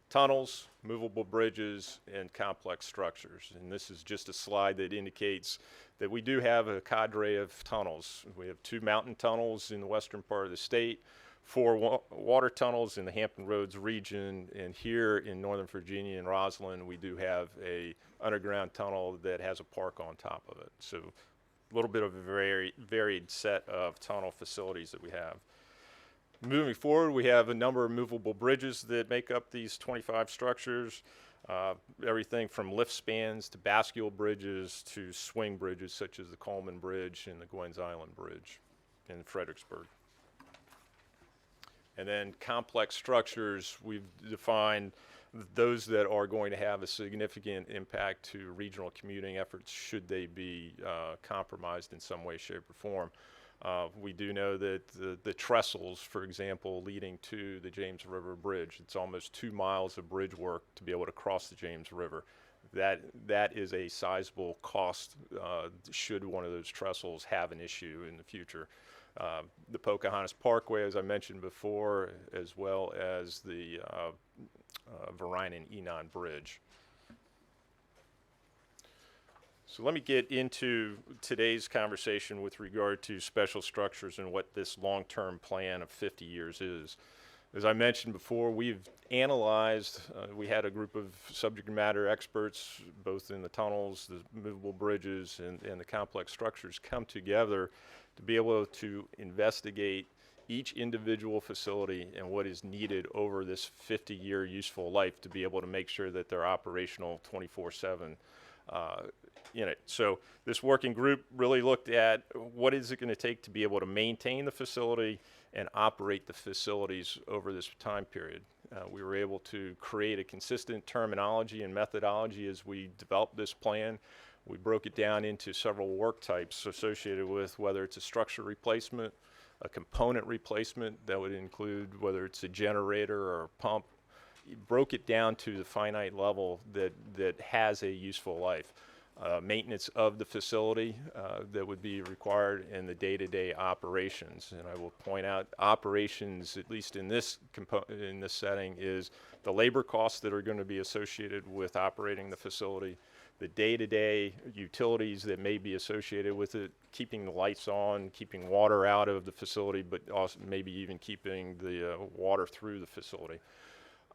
tunnels, movable bridges, and complex structures. And this is just a slide that indicates that we do have a cadre of tunnels. We have 2 mountain tunnels in the western part of the state, 4 water tunnels in the Hampton Roads region, and here in Northern Virginia and Roslyn, we do have a underground tunnel that has a park on top of it. So a little bit of a very varied set of tunnel facilities that we have. Moving forward, we have a number of movable bridges that make up these 25 structures, everything from lift spans to bascule bridges to swing bridges such as the Coleman Bridge and the Gwynns Island Bridge in Fredericksburg. And then complex structures, we've defined those that are going to have a significant impact to regional commuting efforts should they be compromised in some way, shape, or form. We do know that the trestles, for example, leading to the James River Bridge, it's almost 2 miles of bridge work to be able to cross the James River. That is a sizable cost should one of those trestles have an issue in the future. The Pocahontas Parkway, as I mentioned before, as well as the Verinen-Enon Bridge. So let me get into today's conversation with regard to special structures and what this long-term plan of 50 years is. As I mentioned before, we've analyzed, we had a group of subject matter experts, both in the tunnels, the movable bridges, and the complex structures, come together to be able to investigate each individual facility and what is needed over this 50-year useful life to be able to make sure that they're operational 24/7 in it. So this working group really looked at what is it going to take to be able to maintain the facility and operate the facilities over this time period. We were able to create a consistent terminology and methodology as we developed this plan. We broke it down into several work types associated with whether it's a structure replacement, a component replacement that would include whether it's a generator or a pump. Broke it down to the finite level that has a useful life. Maintenance of the facility that would be required in the day-to-day operations. And I will point out operations, at least in this setting, is the labor costs that are going to be associated with operating the facility, the day-to-day utilities that may be associated with it, keeping the lights on, keeping water out of the facility, but also maybe even keeping the water through the facility.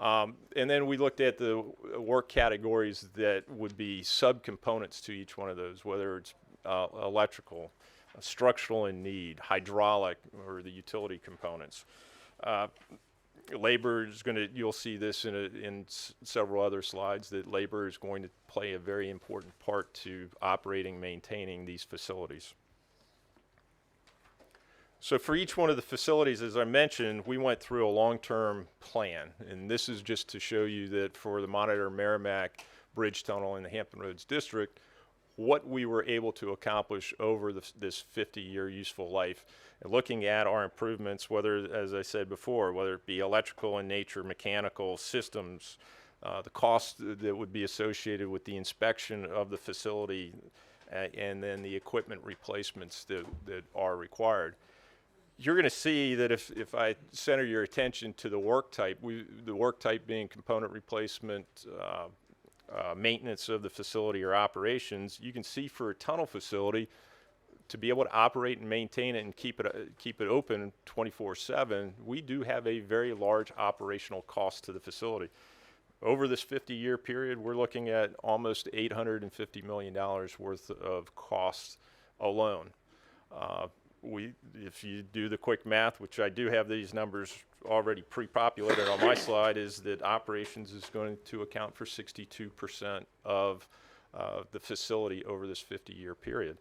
And then we looked at the work categories that would be subcomponents to each one of those, whether it's electrical, structural in need, hydraulic, or the utility components. Labor is going to, you'll see this in several other slides, that labor is going to play a very important part to operating, maintaining these facilities. So for each one of the facilities, as I mentioned, we went through a long-term plan. And this is just to show you that for the Monitor Merrimack Bridge Tunnel in the Hampton Roads District, what we were able to accomplish over this 50-year useful life. And looking at our improvements, whether, as I said before, whether it be electrical in nature, mechanical systems, the cost that would be associated with the inspection of the facility, and then the equipment replacements that are required. You're going to see that if I center your attention to the work type, the work type being component replacement, maintenance of the facility or operations, you can see for a tunnel facility, to be able to operate and maintain it and keep it open 24/7, we do have a very large operational cost to the facility. Over this 50-year period, we're looking at almost $850 million worth of costs alone. If you do the quick math, which I do have these numbers already pre-populated on my slide, is that operations is going to account for 62% of the facility over this 50-year period.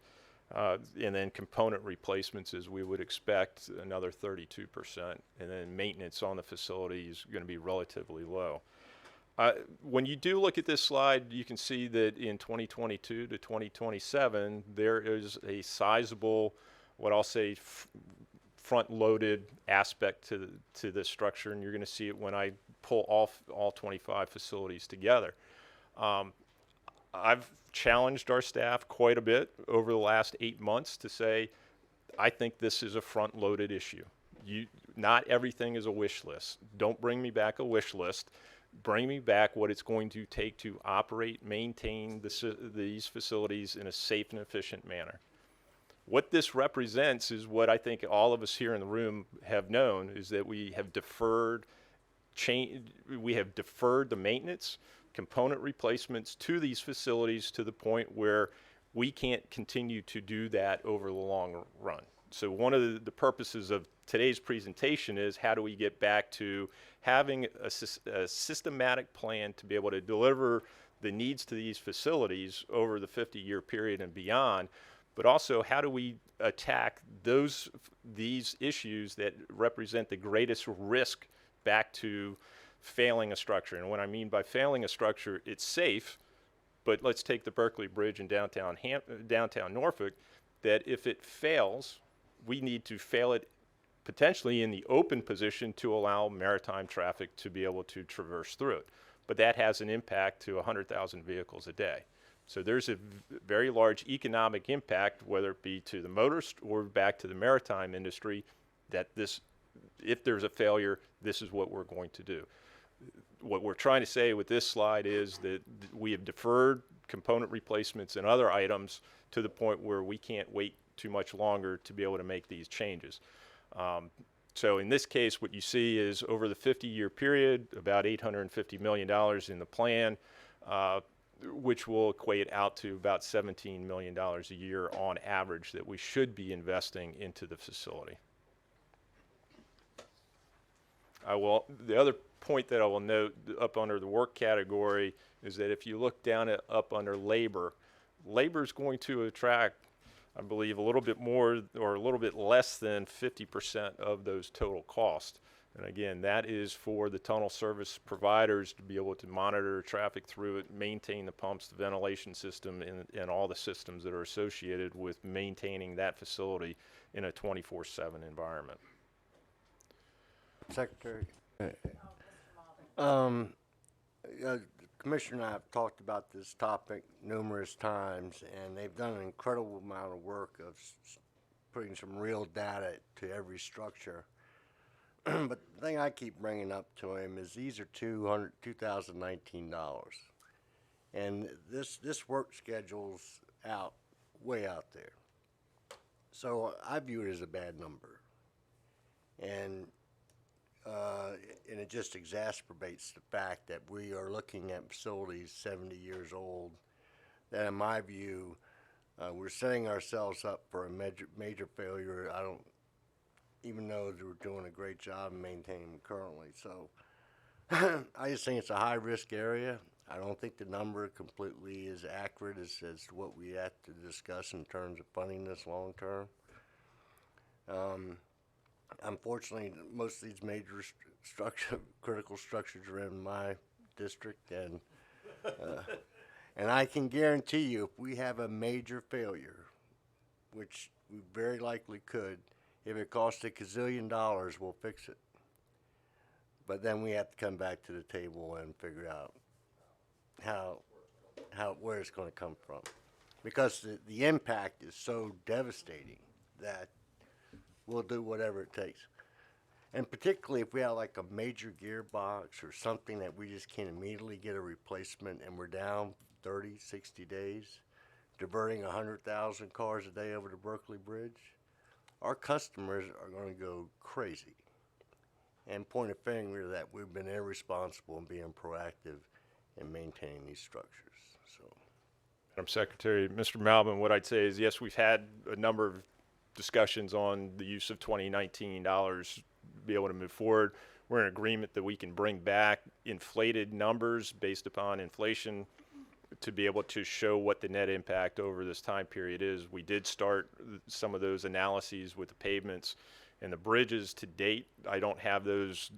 And then component replacements, as we would expect, another 32%. And then maintenance on the facility is going to be relatively low. When you do look at this slide, you can see that in 2022 to 2027, there is a sizable, what I'll say, front-loaded aspect to this structure, and you're going to see it when I pull all 25 facilities together. I've challenged our staff quite a bit over the last 8 months to say, I think this is a front-loaded issue. Not everything is a wish list. Don't bring me back a wish list. Bring me back what it's going to take to operate, maintain these facilities in a safe and efficient manner. What this represents is what I think all of us here in the room have known, is that we have deferred the maintenance, component replacements to these facilities to the point where we can't continue to do that over the long run. So one of the purposes of today's presentation is how do we get back to having a systematic plan to be able to deliver the needs to these facilities over the 50-year period and beyond, but also how do we attack these issues that represent the greatest risk back to failing a structure. And what I mean by failing a structure, it's safe, but let's take the Berkeley Bridge in downtown Norfolk, that if it fails, we need to fail it potentially in the open position to allow maritime traffic to be able to traverse through it. But that has an impact to 100,000 vehicles a day. So there's a very large economic impact, whether it be to the motorist or back to the maritime industry, that if there's a failure, this is what we're going to do. What we're trying to say with this slide is that we have deferred component replacements and other items to the point where we can't wait too much longer to be able to make these changes. So in this case, what you see is over the 50-year period, about $850 million in the plan, which will equate out to about $17 million a year on average that we should be investing into the facility. The other point that I will note up under the work category is that if you look down up under labor, labor is going to attract, I believe, a little bit more or a little bit less than 50% of those total costs. And again, that is for the tunnel service providers to be able to monitor traffic through it, maintain the pumps, the ventilation system, and all the systems that are associated with maintaining that facility in a 24/7 environment. Secretary. Commissioner and I have talked about this topic numerous times, and they've done an incredible amount of work of putting some real data to every structure. But the thing I keep bringing up to him is these are $2019, and this work schedule's way out there. So I view it as a bad number, and it just exacerbates the fact that we are looking at facilities 70 years old that, in my view, we're setting ourselves up for a major failure. I don't even know that we're doing a great job in maintaining them currently. So I just think it's a high-risk area. I don't think the number completely is accurate as to what we have to discuss in terms of funding this long-term. Unfortunately, most of these major critical structures are in my district, and I can guarantee you, if we have a major failure, which we very likely could, if it costs $1 gazillion, we'll fix it. But then we have to come back to the table and figure out where it's going to come from, because the impact is so devastating that we'll do whatever it takes. And particularly if we have like a major gearbox or something that we just can't immediately get a replacement, and we're down 30, 60 days, diverting 100,000 cars a day over the Berkeley Bridge, our customers are going to go crazy and point a finger that we've been irresponsible in being proactive in maintaining these structures. So, Madam Secretary, Mr. Malvin, what I'd say is, yes, we've had a number of discussions on the use of 2019 dollars to be able to move forward. We're in agreement that we can bring back inflated numbers based upon inflation to be able to show what the net impact over this time period is. We did start some of those analyses with the pavements and the bridges to date. I don't have those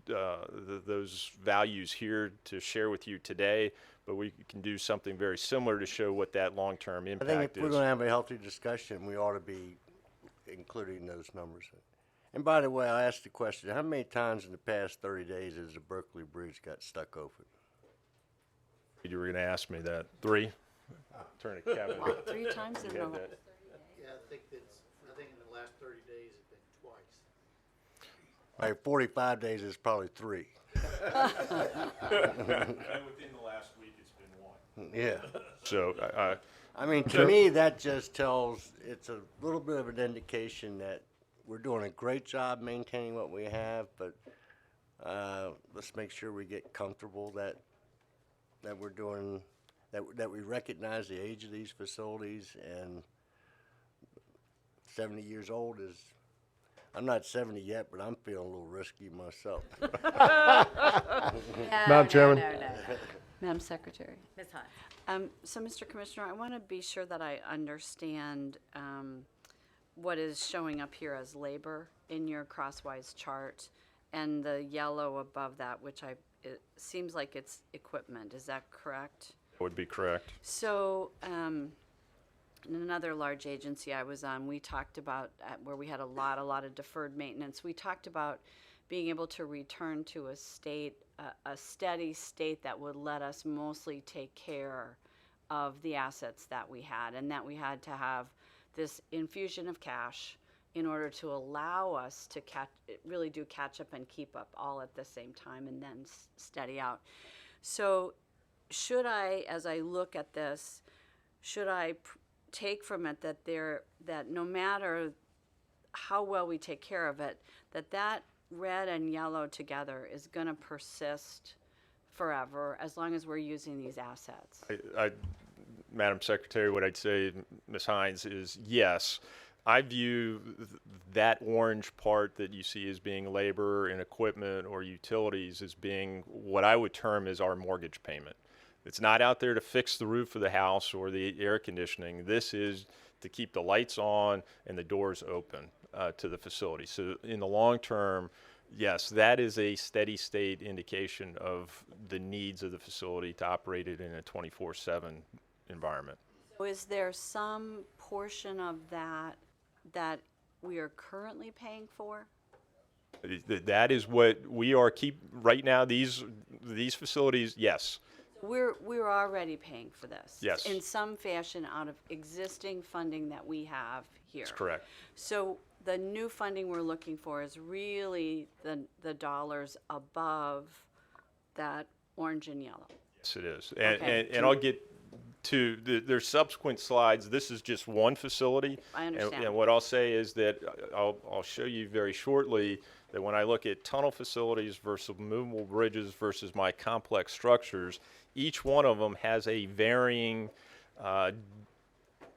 values here to share with you today, but we can do something very similar to show what that long-term I impact think if is. we're going to have a healthy discussion, we ought to be including those numbers. And by the way, I asked the question, how many times in the past 30 days has the Berkeley Bridge got stuck open? You were going to ask me that. 3? Turn a cabinet. 3 times in You a had row. that. Yeah, I think in the last 30 days it's been twice. All right, 45 days is probably 3. And within the last week, it's been 1. Yeah. So I mean, to me, that just it's a little bit of an indication that we're doing a great job maintaining what we have, but let's make sure we get comfortable that we're doing, that we recognize the age of these facilities, and 70 years old is, I'm not 70 yet, but I'm feeling a little risky myself. Madam Chairman? No. Madam Secretary. Ms. Hunt. So, Mr. Commissioner, I want to be sure that I understand what is showing up here as labor in your crosswise chart, and the yellow above that, which it seems like it's equipment. Is that correct? Would be correct. So, in another large agency I was on, we talked about where we had a lot of deferred maintenance. We talked about being able to return to a state, a steady state that would let us mostly take care of the assets that we had, and that we had to have this infusion of cash in order to allow us to really do catch up and keep up all at the same time, and then steady out. So should I, as I look at this, should I take from it that no matter how well we take care of it, that red and yellow together is going to persist forever as long as we're using these assets? Madam Secretary, what I'd say, Ms. Hines, is yes. I view that orange part that you see as being labor and equipment or utilities as being what I would term as our mortgage payment. It's not out there to fix the roof of the house or the air conditioning. This is to keep the lights on and the doors open to the facility. So in the long term, yes, that is a steady state indication of the needs of the facility to operate it in a 24/7 environment. So is there some portion of that we are currently paying for? That is what we are right now. These facilities, yes. We're already paying for this. Yes. In some fashion out of existing funding that we have here. That's correct. So the new funding we're looking for is really the dollars above that orange and yellow. Yes, it is. Okay. And I'll get to there's subsequent slides. This is just one facility. I understand. And what I'll say is that I'll show you very shortly that when I look at tunnel facilities versus movable bridges versus my complex structures, each one of them has a varying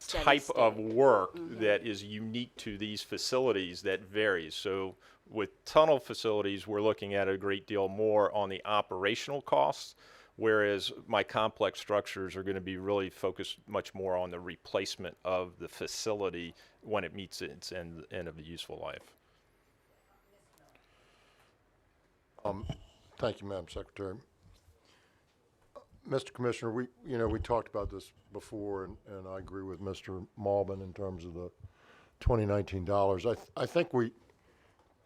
type of work that is unique to these facilities that varies. So with tunnel facilities, we're looking at a great deal more on the operational costs, whereas my complex structures are going to be really focused much more on the replacement of the facility when it meets its end of the useful life. Thank you, Madam Secretary. Mr. Commissioner, we talked about this before, and I agree with Mr. Malbin in terms of the 2019 dollars. I think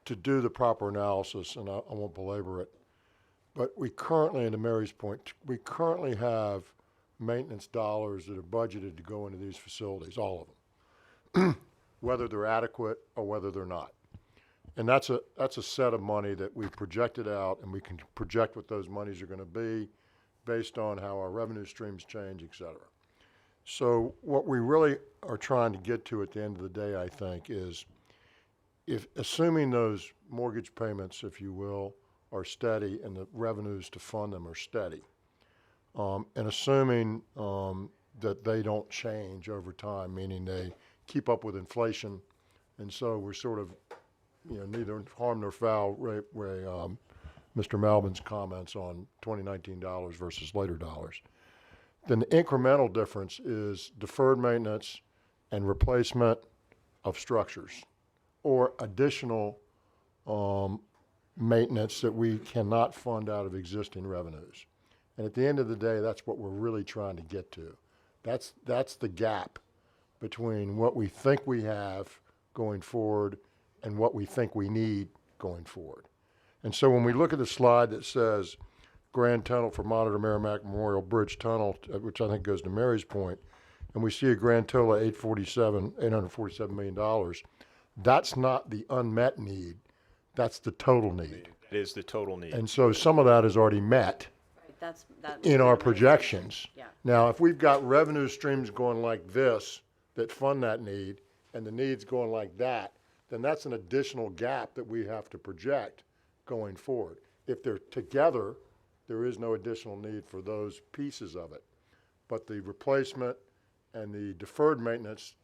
to do the proper analysis, and I won't belabor it, but we currently, and to Mary's point, we currently have maintenance dollars that are budgeted to go into these facilities, all of them, whether they're adequate or whether they're not. And that's a set of money that we've projected out, and we can project what those monies are going to be based on how our revenue streams change, et cetera. So what we really are trying to get to at the end of the day, I think, is assuming those mortgage payments, if you will, are steady and the revenues to fund them are steady, and assuming that they don't change over time, meaning they keep up with inflation, and so we're sort of neither harm nor foul, Mr. Malbin's comments on 2019 dollars versus later dollars. Then the incremental difference is deferred maintenance and replacement of structures or additional maintenance that we cannot fund out of existing revenues. And at the end of the day, that's what we're really trying to get to. That's the gap between what we think we have going forward and what we think we need going forward. And so when we look at the slide that says Grand Tunnel for Monitor Merrimack Memorial Bridge Tunnel, which I think goes to Mary's point, and we see a grand total of $847 million, that's not the unmet need, that's the total need. It is the total need. And so some of that is already met That's in our projections. Yeah. Now, if we've got revenue streams going like this that fund that need, and the needs going like that, then that's an additional gap that we have to project going forward. If they're together, there is no additional need for those pieces of it. But the replacement and the deferred maintenance,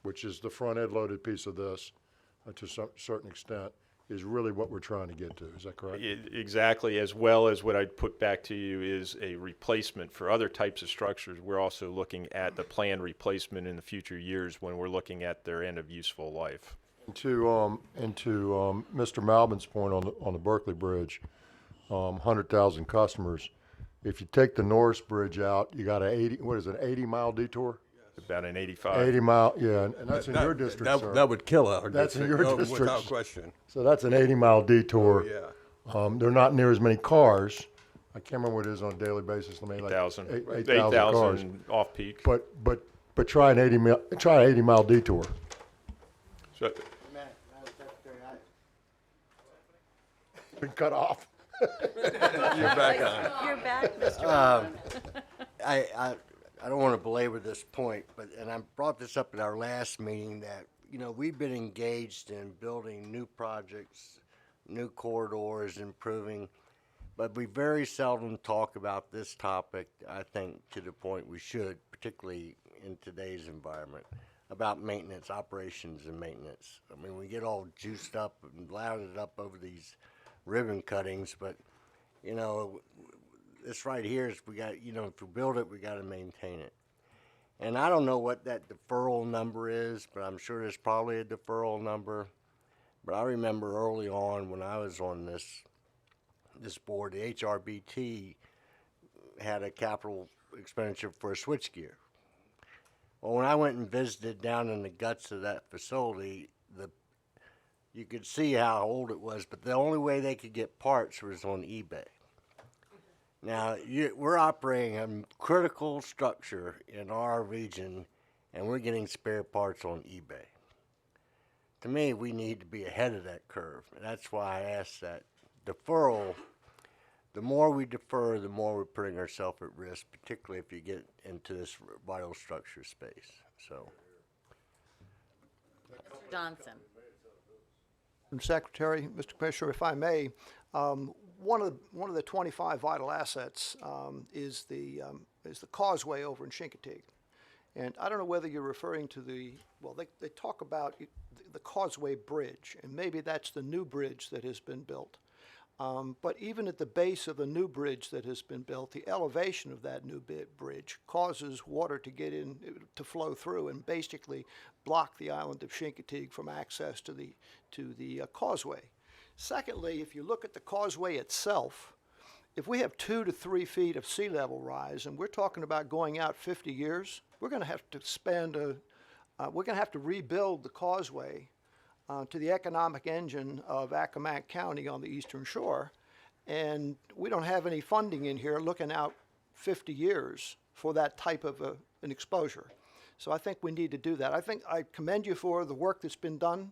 which is the front-end loaded piece of this, to some certain extent, is really what we're trying to get to. Is that correct? Exactly, as well as what I'd put back to you is a replacement for other types of structures. We're also looking at the planned replacement in the future years when we're looking at their end of useful life. To Mr. Malbin's point on the Berkeley Bridge, 100,000 customers. If you take the Norris Bridge out, you got an 80-mile detour? About an 85. 80 mile, yeah, and that's in your district, sir. That would kill our That's in district, your district. without question. So that's an 80-mile detour. Yeah. There are not near as many cars. I can't remember what it is on a daily basis. Maybe like 8,000. 8,000 cars. 8,000 off peak. But try an 80-mile detour. So, Been cut off. You're back on. You're back, Mr. Allen. I don't want to belabor this point, and I brought this up at our last meeting that, we've been engaged in building new projects, new corridors, improving, but we very seldom talk about this topic, I think, to the point we should, particularly in today's environment, about maintenance, operations and maintenance. I mean, we get all juiced up and louded up over these ribbon cuttings, but, this right here is we got, if we build it, we got to maintain it. And I don't know what that deferral number is, but I'm sure there's probably a deferral number. But I remember early on when I was on this board, the HRBT had a capital expenditure for a switchgear. Well, when I went and visited down in the guts of that facility, you could see how old it was, but the only way they could get parts was on eBay. Now, we're operating a critical structure in our region, and we're getting spare parts on eBay. To me, we need to be ahead of that curve. And that's why I asked that deferral. The more we defer, the more we're putting ourselves at risk, particularly if you get into this vital structure space. So, Mr. Johnson. Madam Secretary, Mr. Commissioner, if I may, one of the 25 vital assets is the causeway over in Chincoteague. And I don't know whether you're referring to they talk about the Causeway Bridge, and maybe that's the new bridge that has been built. But even at the base of the new bridge that has been built, the elevation of that new bridge causes water to get in, to flow through, and basically block the island of Chincoteague from access to the causeway. Secondly, if you look at the causeway itself, if we have 2 to 3 feet of sea level rise, and we're talking about going out 50 years, we're going to have to rebuild the causeway to the economic engine of Accomack County on the eastern shore, and we don't have any funding in here looking out 50 years for that type of an exposure. So I think we need to do that. I commend you for the work that's been done.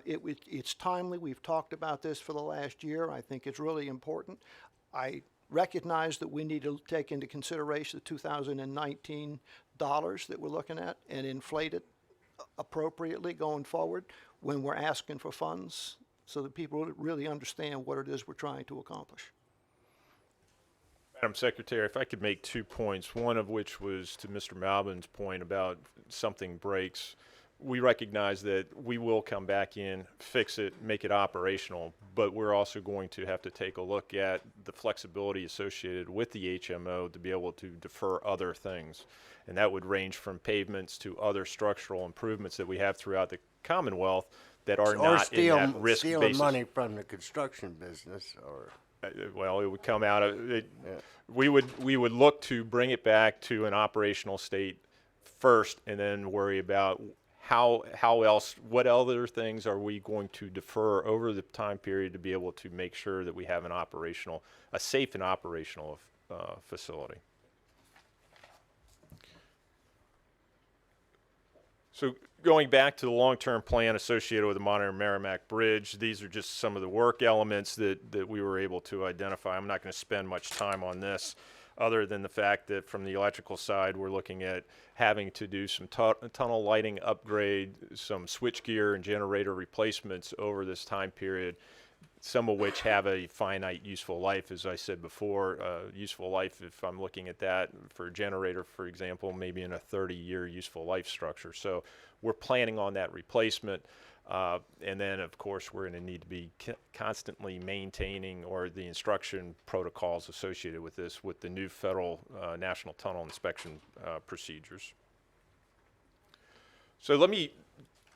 It's timely. We've talked about this for the last year. I think it's really important. I recognize that we need to take into consideration the 2019 dollars that we're looking at and inflate it appropriately going forward when we're asking for funds so that people really understand what it is we're trying to accomplish. Madam Secretary, if I could make 2 points, one of which was to Mr. Malbin's point about something breaks. We recognize that we will come back in, fix it, make it operational, but we're also going to have to take a look at the flexibility associated with the HMO to be able to defer other things. And that would range from pavements to other structural improvements that we have throughout the Commonwealth that are not in that risk stealing basis. money from the construction business, or Well, it would come out of it. We would look to bring it back to an operational state first, and then worry about how else, what other things are we going to defer over the time period to be able to make sure that we have a safe and operational facility. So going back to the long-term plan associated with the modern Merrimack Bridge, these are just some of the work elements that we were able to identify. I'm not going to spend much time on this other than the fact that from the electrical side, we're looking at having to do some tunnel lighting upgrade, some switchgear and generator replacements over this time period, some of which have a finite useful life. As I said before, useful life, if I'm looking at that for a generator, for example, maybe in a 30-year useful life structure. So we're planning on that replacement. And then, of course, we're going to need to be constantly maintaining the instruction protocols associated with this with the new federal National Tunnel Inspection procedures. So let me,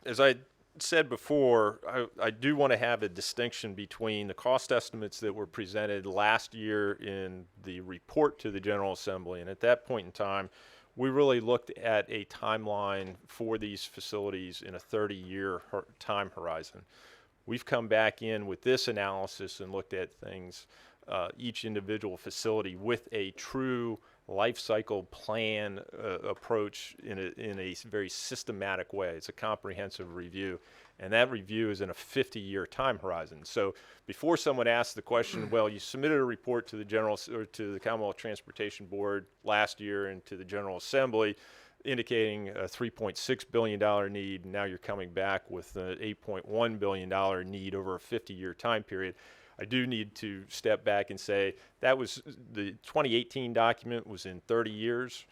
as I said before, I do want to have a distinction between the cost estimates that were presented last year in the report to the General Assembly. And at that point in time, we really looked at a timeline for these facilities in a 30-year time horizon. We've come back in with this analysis and looked at things, each individual facility with a true life cycle plan approach in a very systematic way. It's a comprehensive review, and that review is in a 50-year time horizon. So before someone asks the question, well, you submitted a report to the to the Commonwealth Transportation Board last year and to the General Assembly indicating a $3.6 billion need, and now you're coming back with an $8.1 billion need over a 50-year time period. I do need to step back and say that was the 2018 document was in 30 years,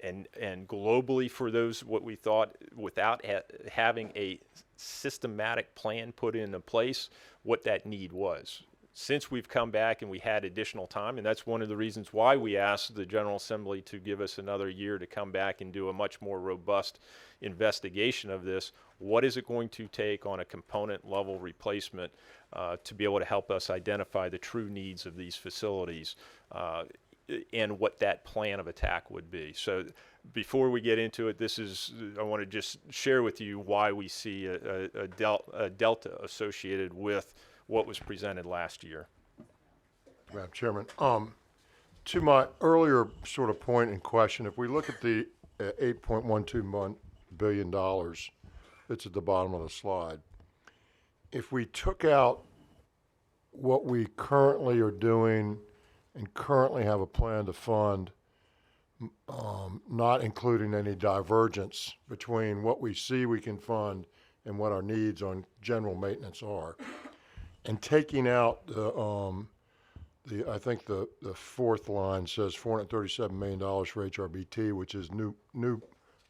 and globally for those what we thought without having a systematic plan put into place, what that need was. Since we've come back and we had additional time, and that's one of the reasons why we asked the General Assembly to give us another year to come back and do a much more robust investigation of this. What is it going to take on a component level replacement to be able to help us identify the true needs of these facilities and what that plan of attack would be? So before we get into it, I want to just share with you why we see a delta associated with what was presented last year. Madam Chairman, to my earlier sort of point in question, if we look at the $8.12 billion that's at the bottom of the slide, if we took out what we currently are doing and currently have a plan to fund, not including any divergence between what we see we can fund and what our needs on general maintenance are, and taking out I think the fourth line says $437 million for HRBT, which is new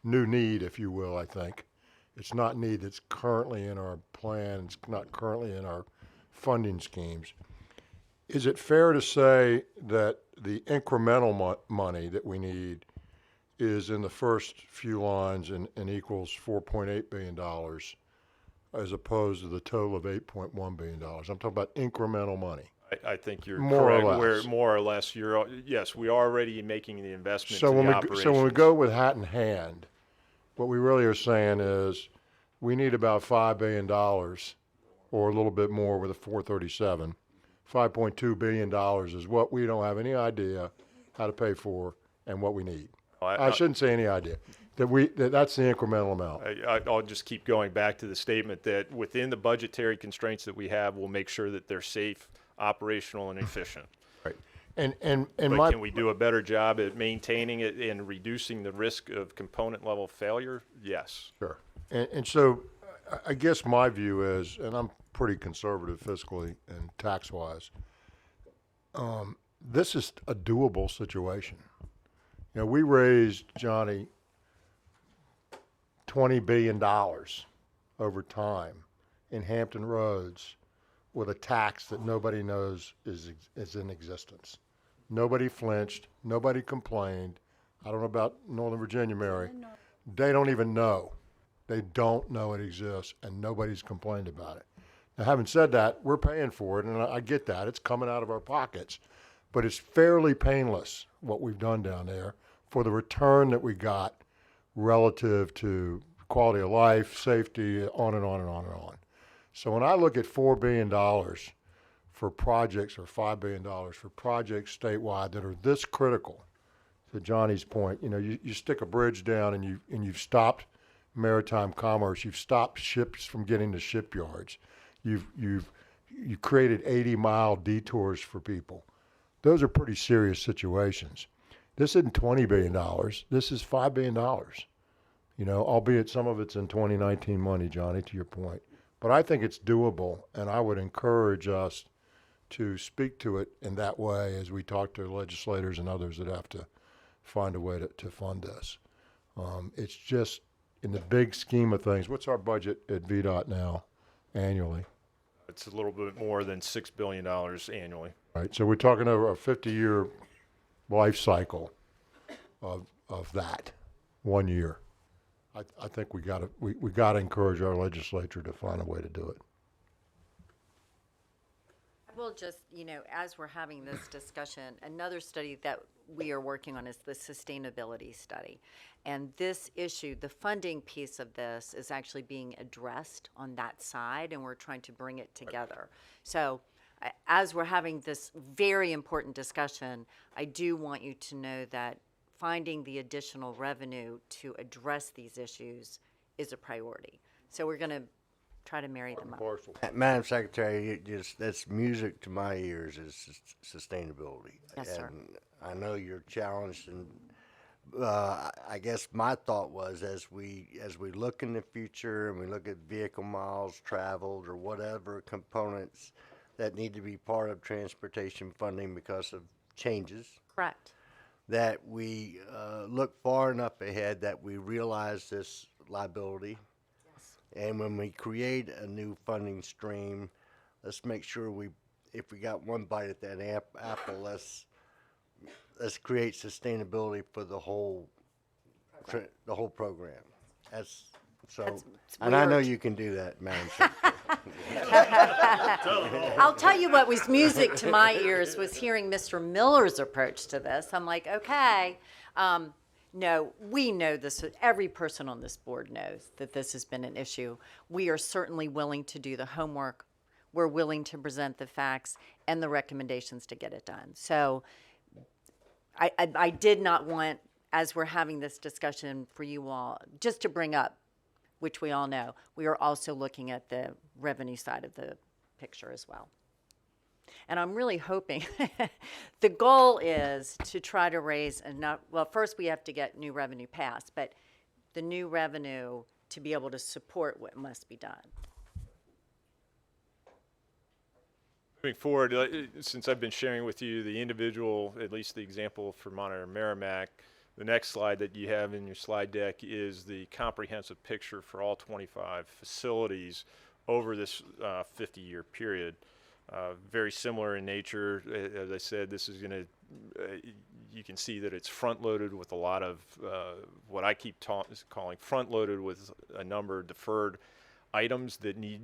need, if you will. I think it's not need that's currently in our plan. It's not currently in our funding schemes. Is it fair to say that the incremental money that we need is in the first few lines and equals $4.8 billion? As opposed to the total of $8.1 billion. I'm talking about incremental money. I think you're More correct. or less. More or less, yes, we are already making the investment So to when the we operations. so when we go with hat in hand, what we really are saying is we need about $5 billion, or a little bit more with a 437. $5.2 billion is what we don't have any idea how to pay for and what we need. I shouldn't say any idea. That's the incremental amount. I'll just keep going back to the statement that within the budgetary constraints that we have, we'll make sure that they're safe, operational, and efficient. Right. And But can we do a better job at maintaining it and reducing the risk of component level failure? Yes. Sure. And so I guess my view is, and I'm pretty conservative fiscally and tax-wise, this is a doable situation. You know, we raised, Johnny, $20 billion over time in Hampton Roads with a tax that nobody knows is in existence. Nobody flinched. Nobody complained. I don't know about Northern Virginia, Mary. They don't even know. They don't know it exists, and nobody's complained about it. Now, having said that, we're paying for it, and I get that. It's coming out of our pockets. But it's fairly painless, what we've done down there, for the return that we got relative to quality of life, safety, on and on and on and on. So when I look at $4 billion for projects, or $5 billion for projects statewide that are this critical, to Johnny's point, you know, you stick a bridge down and you've stopped maritime commerce, you've stopped ships from getting to shipyards, you created 80-mile detours for people. Those are pretty serious situations. This isn't $20 billion. This is $5 billion. You know, albeit some of it's in 2019 money, Johnny, to your point. But I think it's doable, and I would encourage us to speak to it in that way as we talk to legislators and others that have to find a way to fund this. It's just, in the big scheme of things, what's our budget at VDOT now annually? It's a little bit more than $6 billion annually. Right, so we're talking over a 50-year life cycle of that 1 year. I think we gotta encourage our legislature to find a way to do it. Well, just, as we're having this discussion, another study that we are working on is the sustainability study. And this issue, the funding piece of this is actually being addressed on that side, and we're trying to bring it together. So as we're having this very important discussion, I do want you to know that finding the additional revenue to address these issues is a priority. So we're going to try to marry them up. Madam Secretary, that's music to my ears is sustainability. Yes, sir. And I know you're challenged, and I guess my thought was as we look in the future and we look at vehicle miles traveled or whatever components that need to be part of transportation funding because of changes, Correct. that we look far enough ahead that we realize this liability. And when we create a new funding stream, let's make sure if we got one bite at that apple, let's create sustainability for the whole program. It's and I know weird. you can do that, Madam Secretary. I'll tell you what was music to my ears was hearing Mr. Miller's approach to this. I'm like, okay, no, we know this. Every person on this board knows that this has been an issue. We are certainly willing to do the homework. We're willing to present the facts and the recommendations to get it done. So I did not want, as we're having this discussion for you all, just to bring up, which we all know, we are also looking at the revenue side of the picture as well. And I'm really hoping, the goal is to try to raise enough, well, first we have to get new revenue passed, but the new revenue to be able to support what must be done. Moving forward, since I've been sharing with you the individual, at least the example for Monterey Merrimack, the next slide that you have in your slide deck is the comprehensive picture for all 25 facilities over this 50-year period. Very similar in nature. As I said, this is going to, you can see that it's front-loaded with a lot of what I keep calling front-loaded with a number of deferred items that need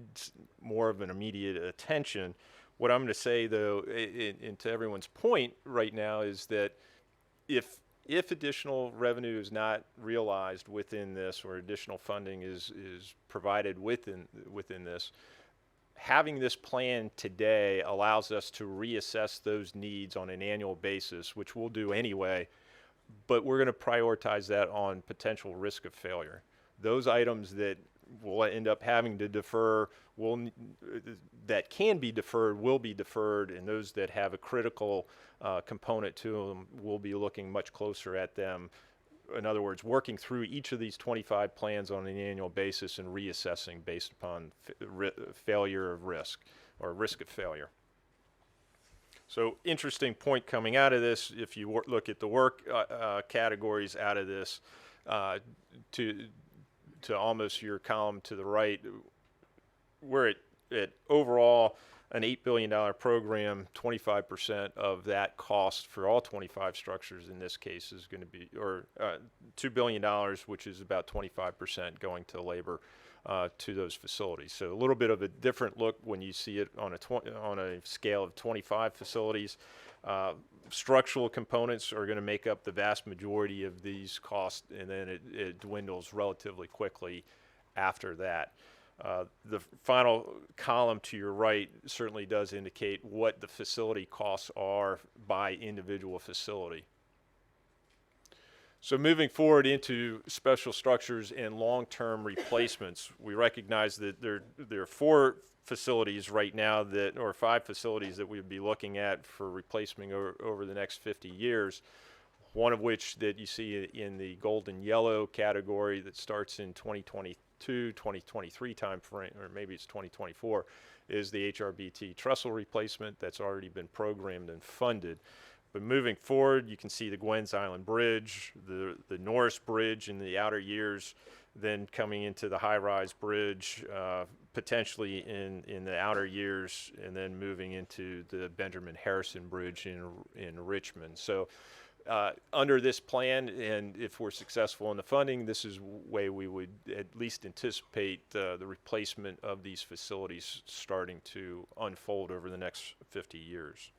more of an immediate attention. What I'm going to say, though, and to everyone's point right now, is that if additional revenue is not realized within this, or additional funding is provided within this, having this plan today allows us to reassess those needs on an annual basis, which we'll do anyway, but we're going to prioritize that on potential risk of failure. Those items that we'll end up having to defer, that can be deferred, will be deferred, and those that have a critical component to them, we'll be looking much closer at them. In other words, working through each of these 25 plans on an annual basis and reassessing based upon failure of risk, or risk of failure. So interesting point coming out of this, if you look at the work categories out of this, to almost your column to the right, we're at overall an $8 billion program. 25% of that cost for all 25 structures in this case is going to be, or $2 billion, which is about 25% going to labor to those facilities. So a little bit of a different look when you see it on a scale of 25 facilities. Structural components are going to make up the vast majority of these costs, and then it dwindles relatively quickly after that. The final column to your right certainly does indicate what the facility costs are by individual facility. So moving forward into special structures and long-term replacements, we recognize that there are 4 facilities right now that, or 5 facilities that we would be looking at for replacement over the next 50 years. One of which that you see in the golden yellow category that starts in 2022, 2023 time frame, or maybe it's 2024, is the HRBT trestle replacement that's already been programmed and funded. But moving forward, you can see the Gwens Island Bridge, the Norris Bridge in the outer years, then coming into the high-rise bridge, potentially in the outer years, and then moving into the Benjamin Harrison Bridge in Richmond. So under this plan, and if we're successful in the funding, this is way we would at least anticipate the replacement of these facilities starting to unfold over the next 50 years.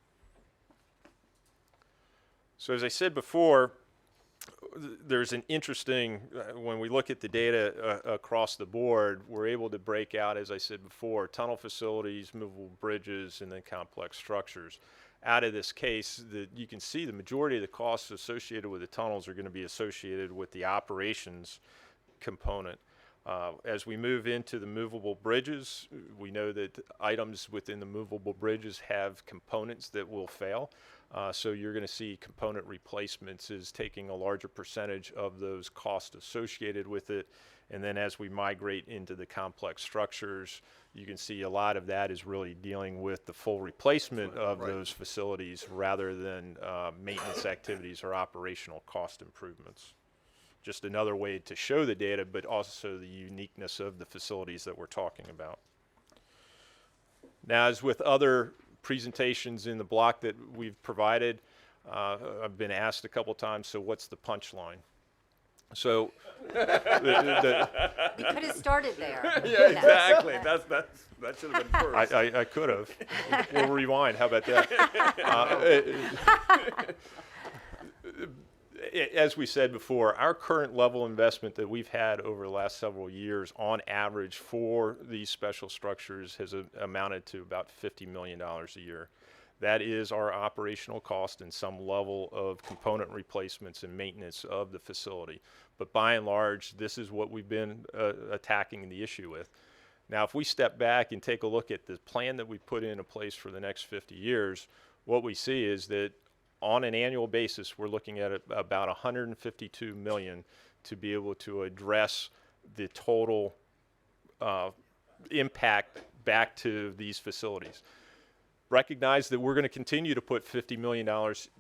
So as I said before, there's an interesting, when we look at the data across the board, we're able to break out, as I said before, tunnel facilities, movable bridges, and then complex structures. Out of this case, you can see the majority of the costs associated with the tunnels are going to be associated with the operations component. As we move into the movable bridges, we know that items within the movable bridges have components that will fail. So you're going to see component replacements is taking a larger percentage of those costs associated with it. And then as we migrate into the complex structures, you can see a lot of that is really dealing with the full replacement of those facilities rather than maintenance activities or operational cost improvements. Just another way to show the data, but also the uniqueness of the facilities that we're talking about. Now, as with other presentations in the block that we've provided, I've been asked a couple times, so what's the punchline? So We could have started there. yeah, exactly. That should have been first. I could have. We'll rewind. How about that? As we said before, our current level investment that we've had over the last several years, on average for these special structures, has amounted to about $50 million a year. That is our operational cost and some level of component replacements and maintenance of the facility. But by and large, this is what we've been attacking the issue with. Now, if we step back and take a look at the plan that we put into place for the next 50 years, what we see is that on an annual basis, we're looking at about $152 million to be able to address the total impact back to these facilities. Recognize that we're going to continue to put $50 million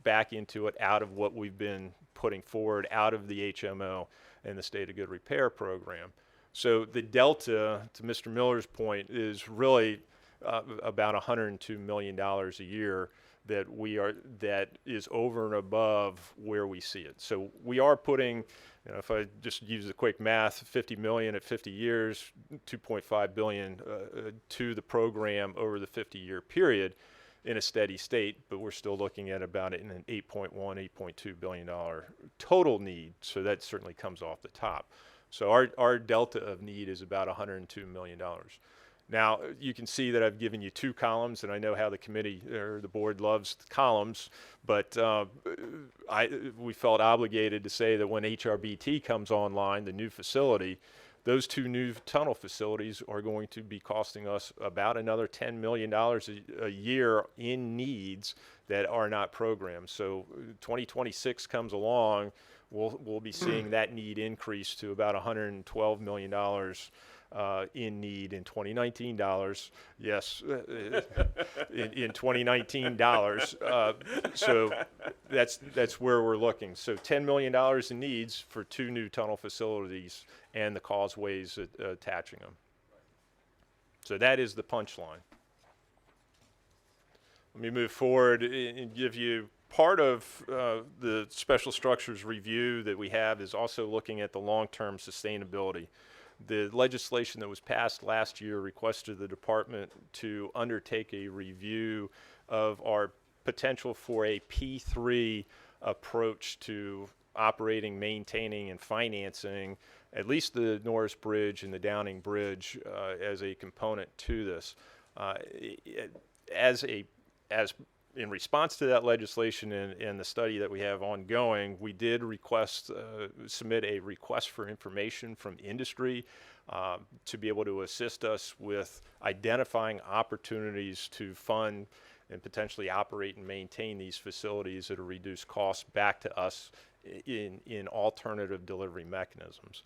back into it out of what we've been putting forward out of the HMO and the State of Good Repair program. So the delta, to Mr. Miller's point, is really about $102 million a year that is over and above where we see it. So we are putting, if I just use the quick math, 50 million at 50 years, 2.5 billion to the program over the 50-year period in a steady state, but we're still looking at about an $8.1, $8.2 billion total need. So that certainly comes off the top. So our delta of need is about $102 million. Now, you can see that I've given you two columns, and I know how the committee or the board loves the columns, but we felt obligated to say that when HRBT comes online, the new facility, those two new tunnel facilities are going to be costing us about another $10 million a year in needs that are not programmed. So 2026 comes along, we'll be seeing that need increase to about $112 million in need in 2019 dollars. Yes, in 2019 dollars. So that's where we're looking. So $10 million in needs for two new tunnel facilities and the causeways attaching them. So that is the punchline. Let me move forward and give you part of the special structures review that we have is also looking at the long-term sustainability. The legislation that was passed last year requested the department to undertake a review of our potential for a P3 approach to operating, maintaining, and financing at least the Norris Bridge and the Downing Bridge as a component to this. In response to that legislation and the study that we have ongoing, we did submit a request for information from industry to be able to assist us with identifying opportunities to fund and potentially operate and maintain these facilities at a reduced cost back to us in alternative delivery mechanisms.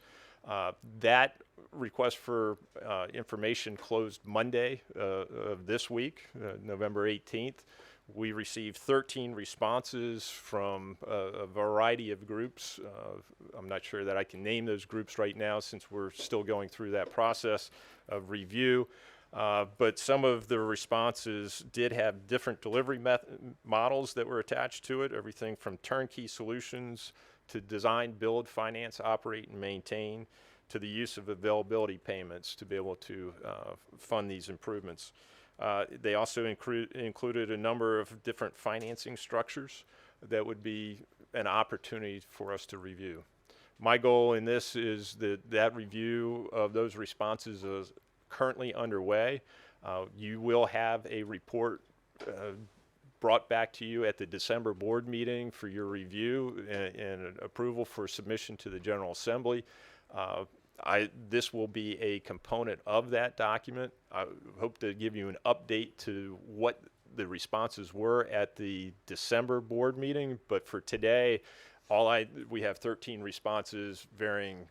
That request for information closed Monday of this week, November 18th. We received 13 responses from a variety of groups. I'm not sure that I can name those groups right now since we're still going through that process of review. But some of the responses did have different delivery models that were attached to it, everything from turnkey solutions to design, build, finance, operate, and maintain, to the use of availability payments to be able to fund these improvements. They also included a number of different financing structures that would be an opportunity for us to review. My goal in this is that review of those responses is currently underway. You will have a report brought back to you at the December board meeting for your review and approval for submission to the General Assembly. This will be a component of that document. I hope to give you an update to what the responses were at the December board meeting, but for today, we have 13 responses, varying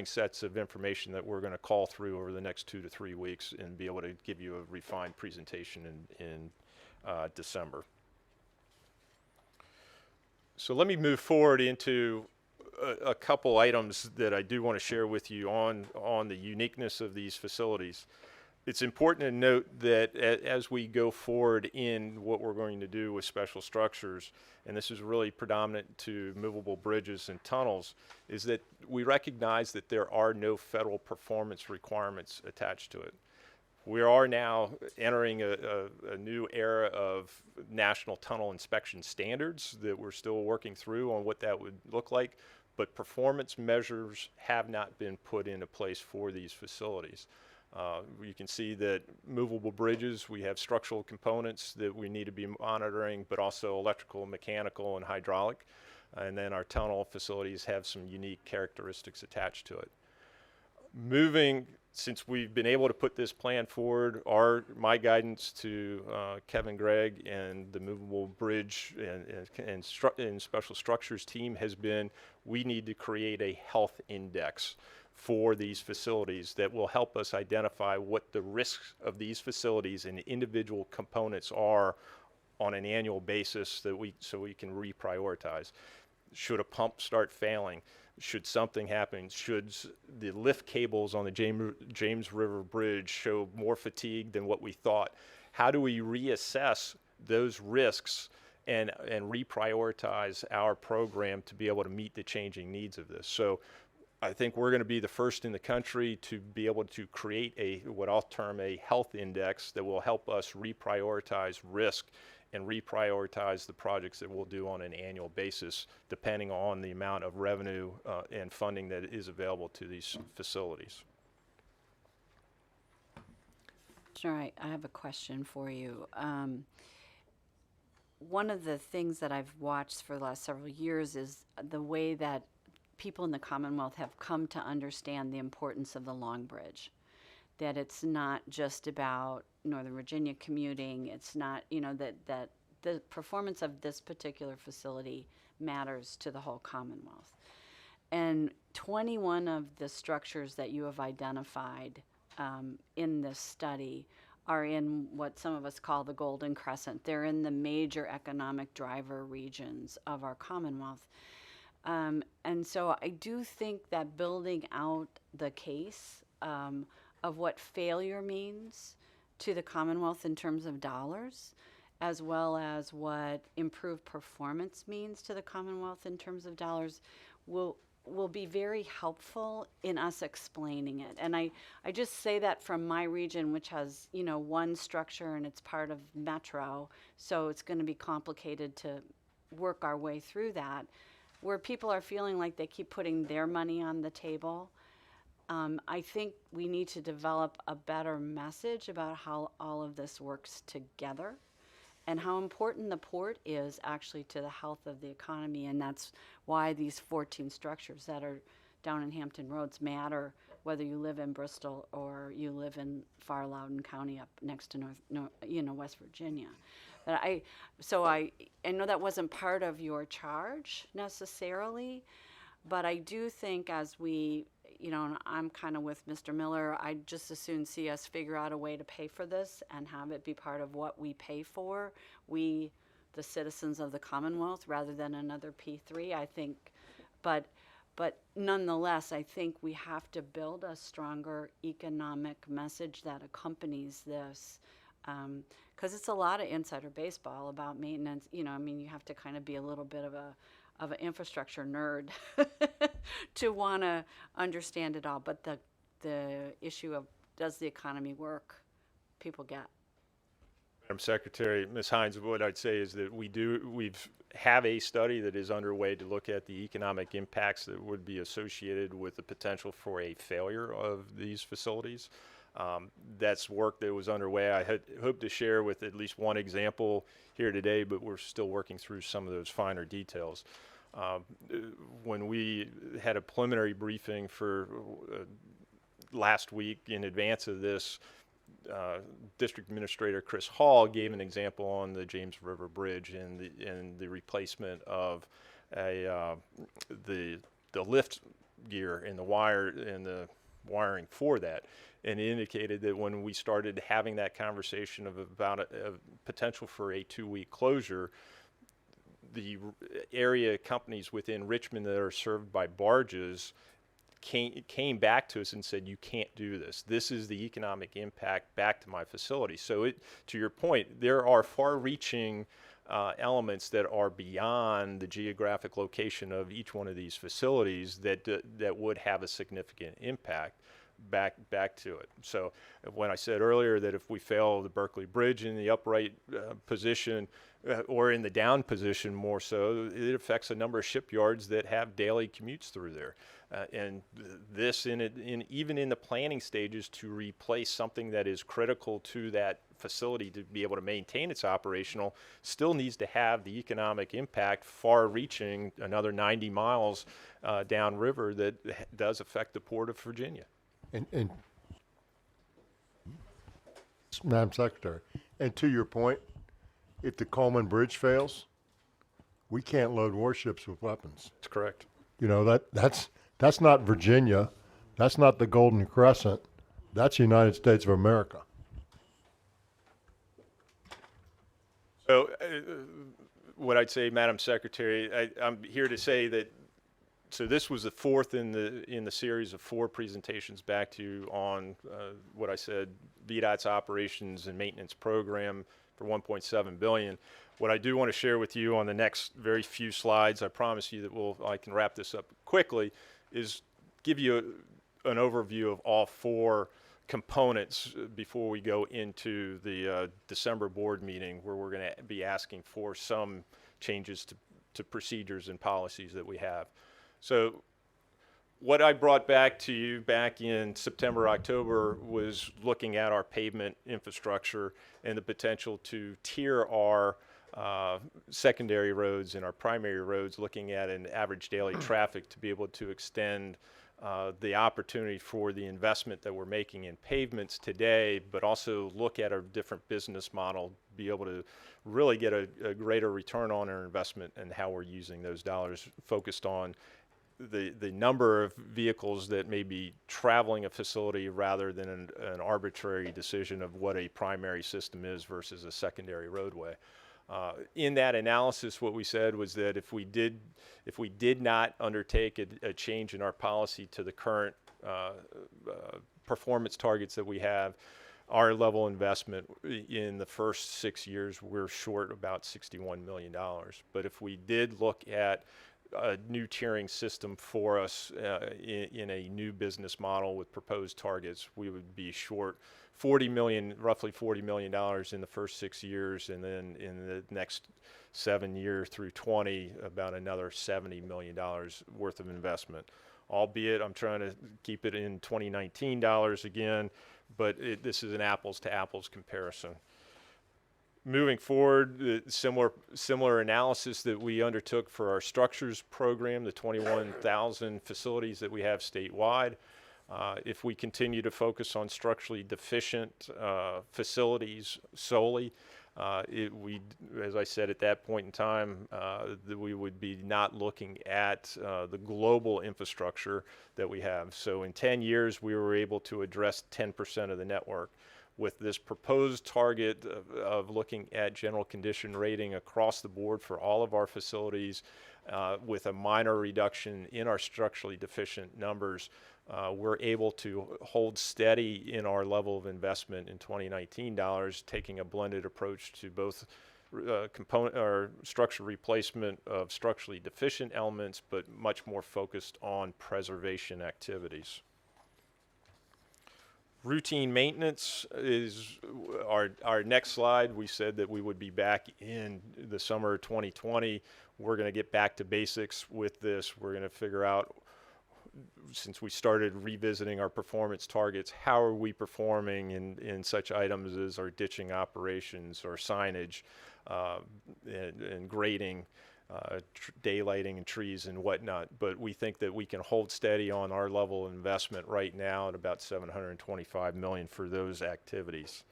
sets of information that we're going to call through over the next 2 to 3 weeks and be able to give you a refined presentation in December. So let me move forward into a couple items that I do want to share with you on the uniqueness of these facilities. It's important to note that as we go forward in what we're going to do with special structures, and this is really predominant to movable bridges and tunnels, is that we recognize that there are no federal performance requirements attached to it. We are now entering a new era of national tunnel inspection standards that we're still working through on what that would look like, but performance measures have not been put into place for these facilities. You can see that movable bridges, we have structural components that we need to be monitoring, but also electrical, mechanical, and hydraulic. And then our tunnel facilities have some unique characteristics attached to it. Since we've been able to put this plan forward, my guidance to Kevin Gregg and the movable bridge and special structures team has been, we need to create a health index for these facilities that will help us identify what the risks of these facilities and individual components are on an annual basis so we can reprioritize. Should a pump start failing? Should something happen? Should the lift cables on the James River Bridge show more fatigue than what we thought? How do we reassess those risks and reprioritize our program to be able to meet the changing needs of this? So I think we're going to be the first in the country to be able to create what I'll term a health index that will help us reprioritize risk and reprioritize the projects that we'll do on an annual basis, depending on the amount of revenue and funding that is available to these facilities. All right, I have a question for you. One of the things that I've watched for the last several years is the way that people in the Commonwealth have come to understand the importance of the Long Bridge. That it's not just about Northern Virginia commuting, it's not, that the performance of this particular facility matters to the whole Commonwealth. And 21 of the structures that you have identified in this study are in what some of us call the Golden Crescent. They're in the major economic driver regions of our Commonwealth. And so I do think that building out the case of what failure means to the Commonwealth in terms of dollars, as well as what improved performance means to the Commonwealth in terms of dollars, will be very helpful in us explaining it. And I just say that from my region, which has, one structure and it's part of Metro, so it's going to be complicated to work our way through that, where people are feeling like they keep putting their money on the table. I think we need to develop a better message about how all of this works together and how important the port is actually to the health of the economy. And that's why these 14 structures that are down in Hampton Roads matter, whether you live in Bristol or you live in far Loudoun County up next to West Virginia. But I know that wasn't part of your charge necessarily, but I do think as we, and I'm kind of with Mr. Miller, I'd just as soon see us figure out a way to pay for this and have it be part of what we pay for, we, the citizens of the Commonwealth, rather than another P3, I think. But But nonetheless, I think we have to build a stronger economic message that accompanies this. Because it's a lot of insider baseball about maintenance. You know, I mean, you have to kind of be a little bit of an infrastructure nerd to want to understand it all. But the issue of does the economy work, people get. Madam Secretary, Ms. Hines, what I'd say is that we've have a study that is underway to look at the economic impacts that would be associated with the potential for a failure of these facilities. That's work that was underway. I had hoped to share with at least one example here today, but we're still working through some of those finer details. When we had a preliminary briefing for last week in advance of this, District Administrator Chris Hall gave an example on the James River Bridge and the replacement of the lift gear and the wire and the wiring for that, and it indicated that when we started having that conversation of about a potential for a 2-week closure, the area companies within Richmond that are served by barges came back to us and said, you can't do this. This is the economic impact back to my facility. So to your point, there are far-reaching elements that are beyond the geographic location of each one of these facilities that would have a significant impact back to it. So when I said earlier that if we fail the Berkeley Bridge in the upright position or in the down position more so, it affects a number of shipyards that have daily commutes through there. And this, even in the planning stages to replace something that is critical to that facility to be able to maintain its operational, still needs to have the economic impact far-reaching, another 90 miles downriver that does affect the Port of Virginia. And Madam Secretary, and to your point, if the Coleman Bridge fails, we can't load warships with weapons. That's correct. You know, that's not Virginia. That's not the Golden Crescent. That's the United States of America. So what I'd say, Madam Secretary, I'm here to say that, so this was the fourth in the series of 4 presentations back to you on what I said, VDOT's operations and maintenance program for $1.7 billion. What I do want to share with you on the next very few slides, I promise you that I can wrap this up quickly, is give you an overview of all 4 components before we go into the December board meeting, where we're going to be asking for some changes to procedures and policies that we have. So what I brought back to you back in September, October was looking at our pavement infrastructure and the potential to tier our secondary roads and our primary roads, looking at an average daily traffic to be able to extend the opportunity for the investment that we're making in pavements today, but also look at a different business model, be able to really get a greater return on our investment and how we're using those dollars, focused on the number of vehicles that may be traveling a facility rather than an arbitrary decision of what a primary system is versus a secondary roadway. In that analysis, what we said was that if we did not undertake a change in our policy to the current performance targets that we have, our level investment in the first 6 years, we're short about $61 million. But if we did look at a new tiering system for us in a new business model with proposed targets, we would be short roughly $40 million in the first 6 years, and then in the next 7 years through 20, about another $70 million worth of investment. Albeit, I'm trying to keep it in 2019 dollars again, but this is an apples to apples comparison. Moving forward, similar analysis that we undertook for our structures program, the 21,000 facilities that we have statewide. If we continue to focus on structurally deficient facilities solely, as I said at that point in time, that we would be not looking at the global infrastructure that we have. So in 10 years, we were able to address 10% of the network. with this proposed target of looking at general condition rating across the board for all of our facilities, with a minor reduction in our structurally deficient numbers, we're able to hold steady in our level of investment in 2019 dollars, taking a blended approach to both component or structure replacement of structurally deficient elements, but much more focused on preservation activities. Routine maintenance is our next slide. We said that we would be back in the summer of 2020. We're going to get back to basics with this. We're going to figure out, since we started revisiting our performance targets, how are we performing in such items as our ditching operations or signage and grading, daylighting and trees and whatnot. But we think that we can hold steady on our level of investment right now at about $725 million for those activities.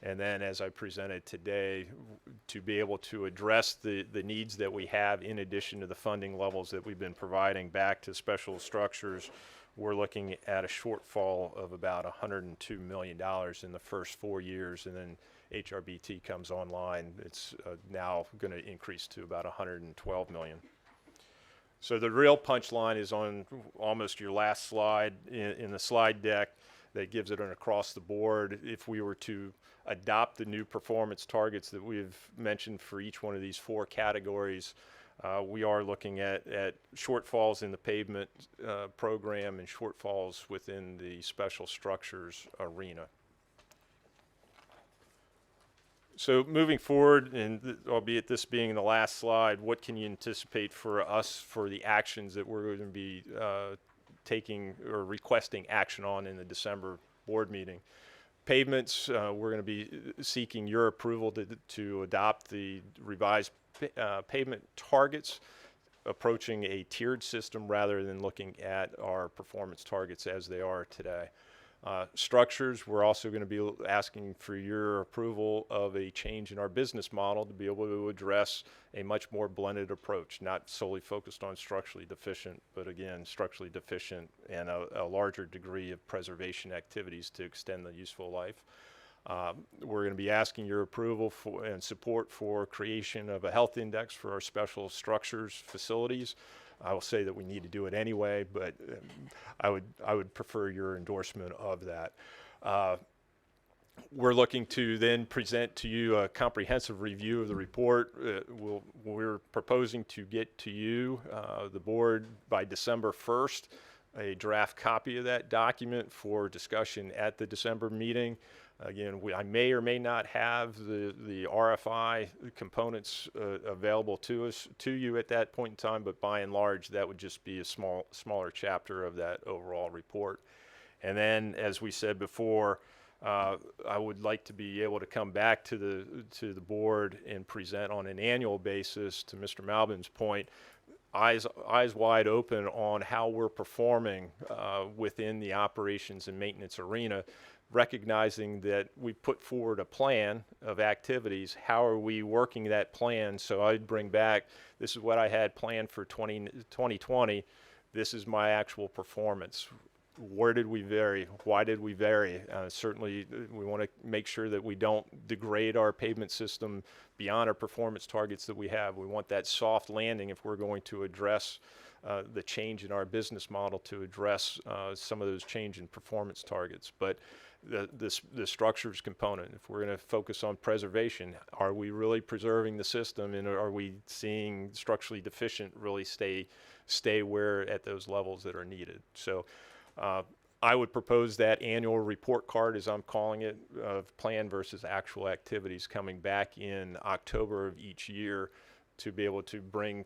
And then, as I presented today, to be able to address the needs that we have in addition to the funding levels that we've been providing back to special structures, we're looking at a shortfall of about $102 million in the first 4 years, and then HRBT comes online. It's now going to increase to about $112 million. So the real punchline is on almost your last slide in the slide deck that gives it an across the board. If we were to adopt the new performance targets that we've mentioned for each one of these 4 categories, we are looking at shortfalls in the pavement program and shortfalls within the special structures arena. So moving forward, and albeit this being the last slide, what can you anticipate for us for the actions that we're going to be taking or requesting action on in the December board meeting? Pavements, we're going to be seeking your approval to adopt the revised pavement targets, approaching a tiered system rather than looking at our performance targets as they are today. Structures, we're also going to be asking for your approval of a change in our business model to be able to address a much more blended approach, not solely focused on structurally deficient, but again, structurally deficient and a larger degree of preservation activities to extend the useful life. We're going to be asking your approval for and support for creation of a health index for our special structures facilities. I will say that we need to do it anyway, but I would prefer your endorsement of that. We're looking to then present to you a comprehensive review of the report. We're proposing to get to you, the board, by December 1st, a draft copy of that document for discussion at the December meeting. Again, I may or may not have the RFI components available to you at that point in time, but by and large, that would just be a smaller chapter of that overall report. And then, as we said before, I would like to be able to come back to the board and present on an annual basis, to Mr. Malbin's point, eyes wide open on how we're performing within the operations and maintenance arena, recognizing that we put forward a plan of activities. How are we working that plan? So I'd bring back, this is what I had planned for 2020. This is my actual performance. Where did we vary? Why did we vary? Certainly, we want to make sure that we don't degrade our pavement system beyond our performance targets that we have. We want that soft landing if we're going to address the change in our business model to address some of those change in performance targets. But the structures component, if we're going to focus on preservation, are we really preserving the system, and are we seeing structurally deficient really stay where at those levels that are needed? So I would propose that annual report card, as I'm calling it, of plan versus actual activities coming back in October of each year to be able to bring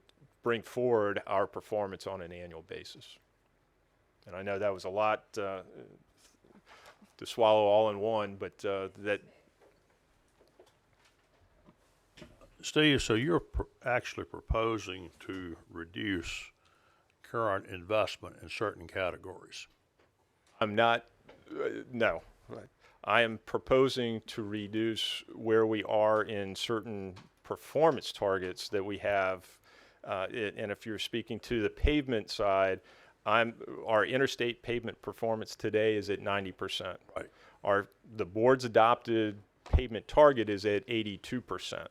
forward our performance on an annual basis. And I know that was a lot to swallow all in one, but that. Steve, so you're actually proposing to reduce current investment in certain categories? I'm not, no. I am proposing to reduce where we are in certain performance targets that we have. And if you're speaking to the pavement side, our interstate pavement performance today is at 90%. Right. The board's adopted pavement target is at 82%.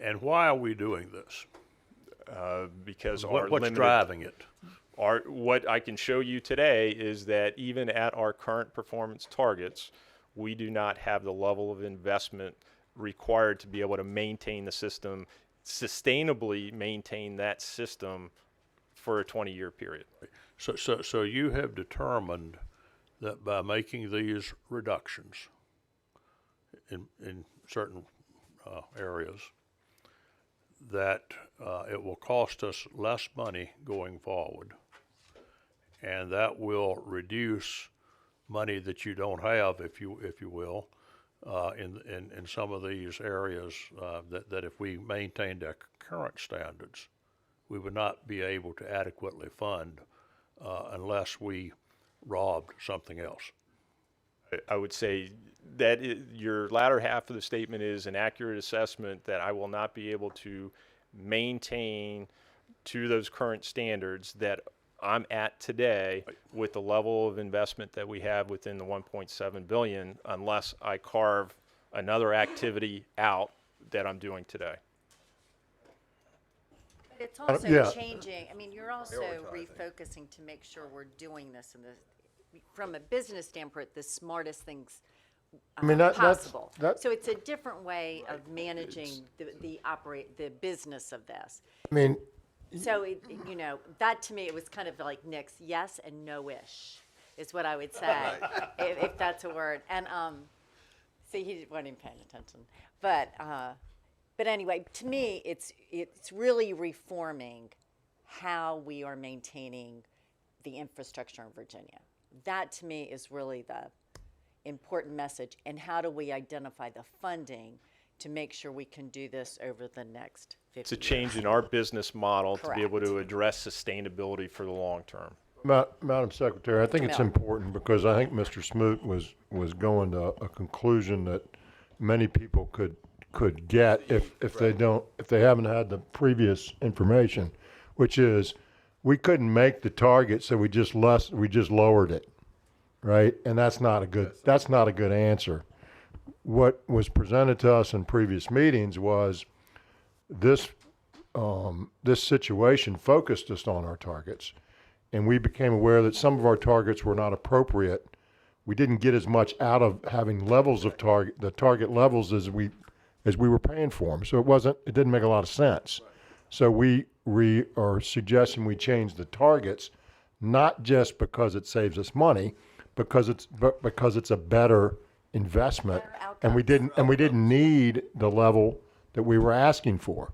And why are we doing this? Because our What's limited, driving it? what I can show you today is that even at our current performance targets, we do not have the level of investment required to be able to maintain the system, sustainably maintain that system for a 20-year period. So you have determined that by making these reductions in certain areas, that it will cost us less money going forward, and that will reduce money that you don't have, if you will, in some of these areas that if we maintained our current standards, we would not be able to adequately fund unless we robbed something else. I would say that your latter half of the statement is an accurate assessment that I will not be able to maintain to those current standards that I'm at today with the level of investment that we have within the 1.7 billion unless I carve another activity out that I'm doing today. But it's also yeah. changing. I mean, you're also refocusing to make sure we're doing this in the, from a business standpoint, the smartest things I mean, possible. that- So it's a different way of managing the business of this. I mean, So, you know, that to me, it was kind of like Nick's yes and no-ish is what I would say, if that's a word. And see, he wasn't even paying attention. But anyway, to me, it's really reforming how we are maintaining the infrastructure in Virginia. That to me is really the important message. And how do we identify the funding to make sure we can do this over the next 50 It's a years? change in our business model to be able Correct. to address sustainability for the long term. Madam Secretary, I think it's Camille. important because I think Mr. Smoot was going to a conclusion that many people could get if they haven't had the previous information, which is we couldn't make the target, so we just lowered it, right? And that's not a good answer. What was presented to us in previous meetings was this situation focused us on our targets, and we became aware that some of our targets were not appropriate. We didn't get as much out of having levels of the target levels as we were paying for them. So it didn't make a lot of sense. So we are suggesting we change the targets, not just because it saves us money, because it's a better investment, and we didn't need the level that we were asking for.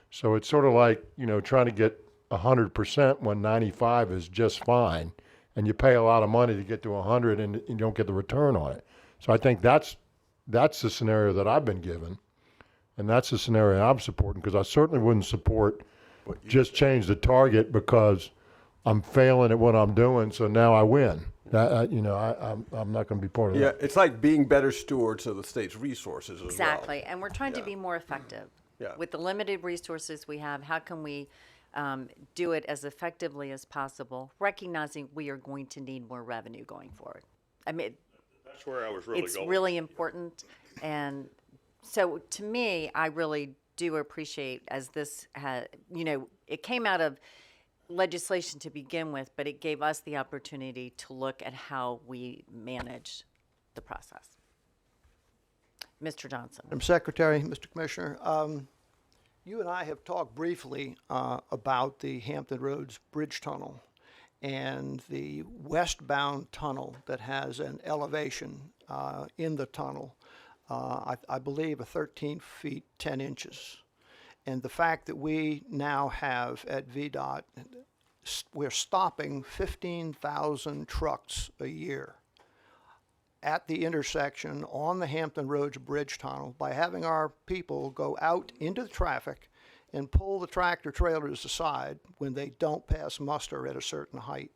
So it's sort of like, you know, trying to get 100% when 95 is just fine, and you pay a lot of money to get to 100 and you don't get the return on it. So I think that's the scenario that I've been given, and that's the scenario I'm supporting, because I certainly wouldn't support just change the target because I'm failing at what I'm doing, so now I win. I'm not going to be part of Yeah, that. it's like being better stewards of the state's resources as well. Exactly, and we're trying to be more effective. Yeah. With the limited resources we have, how can we do it as effectively as possible, recognizing we are going to need more revenue going forward? I mean, That's where I was really it's going. really important, and so to me, I really do appreciate as this had, you know, it came out of legislation to begin with, but it gave us the opportunity to look at how we manage the process. Mr. Johnson. Madam Secretary, Mr. Commissioner, you and I have talked briefly about the Hampton Roads Bridge Tunnel and the westbound tunnel that has an elevation in the tunnel, I believe, of 13 feet 10 inches. And the fact that we now have at VDOT, we're stopping 15,000 trucks a year at the intersection on the Hampton Roads Bridge Tunnel by having our people go out into the traffic and pull the tractor trailers aside when they don't pass muster at a certain height.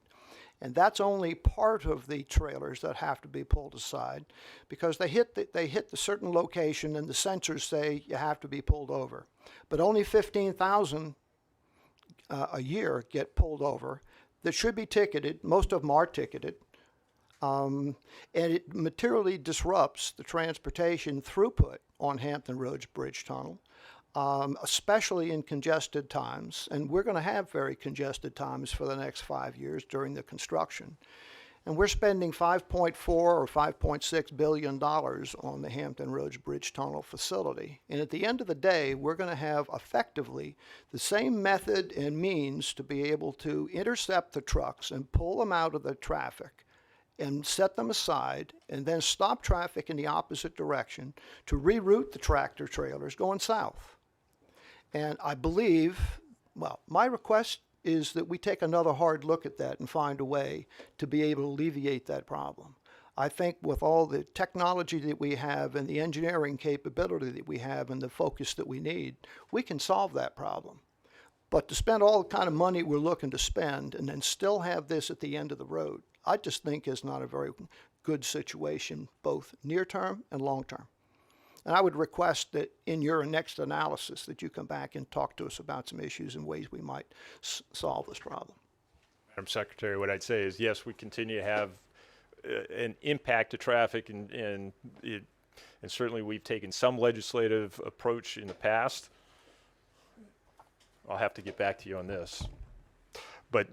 And that's only part of the trailers that have to be pulled aside because they hit the certain location and the sensors say you have to be pulled over. But only 15,000 a year get pulled over that should be ticketed. Most of them are ticketed. And it materially disrupts the transportation throughput on Hampton Roads Bridge Tunnel, especially in congested times. And we're going to have very congested times for the next 5 years during the construction. And we're spending $5.4 or $5.6 billion on the Hampton Roads Bridge Tunnel facility. And at the end of the day, we're going to have effectively the same method and means to be able to intercept the trucks and pull them out of the traffic and set them aside and then stop traffic in the opposite direction to reroute the tractor trailers going south. And I believe, well, my request is that we take another hard look at that and find a way to be able to alleviate that problem. I think with all the technology that we have and the engineering capability that we have and the focus that we need, we can solve that problem. But to spend all the kind of money we're looking to spend and then still have this at the end of the road, I just think is not a very good situation, both near term and long term. And I would request that in your next analysis that you come back and talk to us about some issues and ways we might solve this problem. Madam Secretary, what I'd say is, yes, we continue to have an impact to traffic, and certainly we've taken some legislative approach in the past. I'll have to get back to you on this. But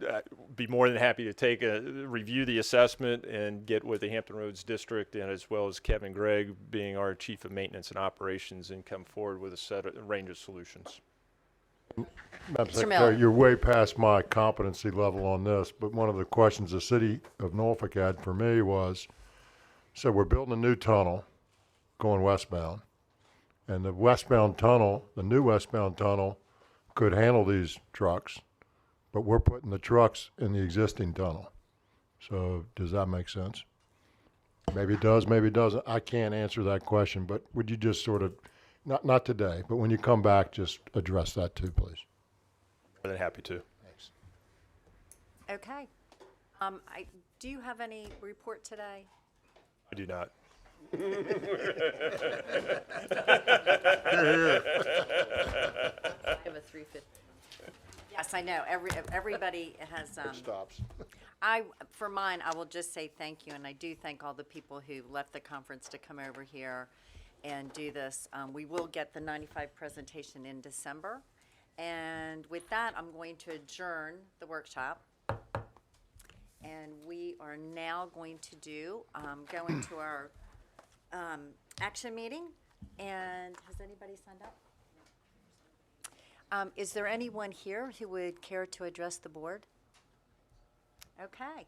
be more than happy to review the assessment and get with the Hampton Roads District, and as well as Kevin Gregg, being our Chief of Maintenance and Operations, and come forward with a range of solutions. Madam Secretary, you're way past my competency level on this, but one of the questions the city of Norfolk had for me was, so we're building a new tunnel going westbound, and the new westbound tunnel could handle these trucks, but we're putting the trucks in the existing tunnel. So does that make sense? Maybe it does, maybe it doesn't. I can't answer that question, but would you just sort of, not today, but when you come back, just address that too, please. More than happy to. Thanks. Okay. Do you have any report today? I do not. I have a 350. Yes, I know. Everybody has. It stops. For mine, I will just say thank you, and I do thank all the people who left the conference to come over here and do this. We will get the 95 presentation in December, and with that, I'm going to adjourn the workshop, and we are now going to go into our action meeting. And has anybody signed up? Is there anyone here who would care to address the board? Okay.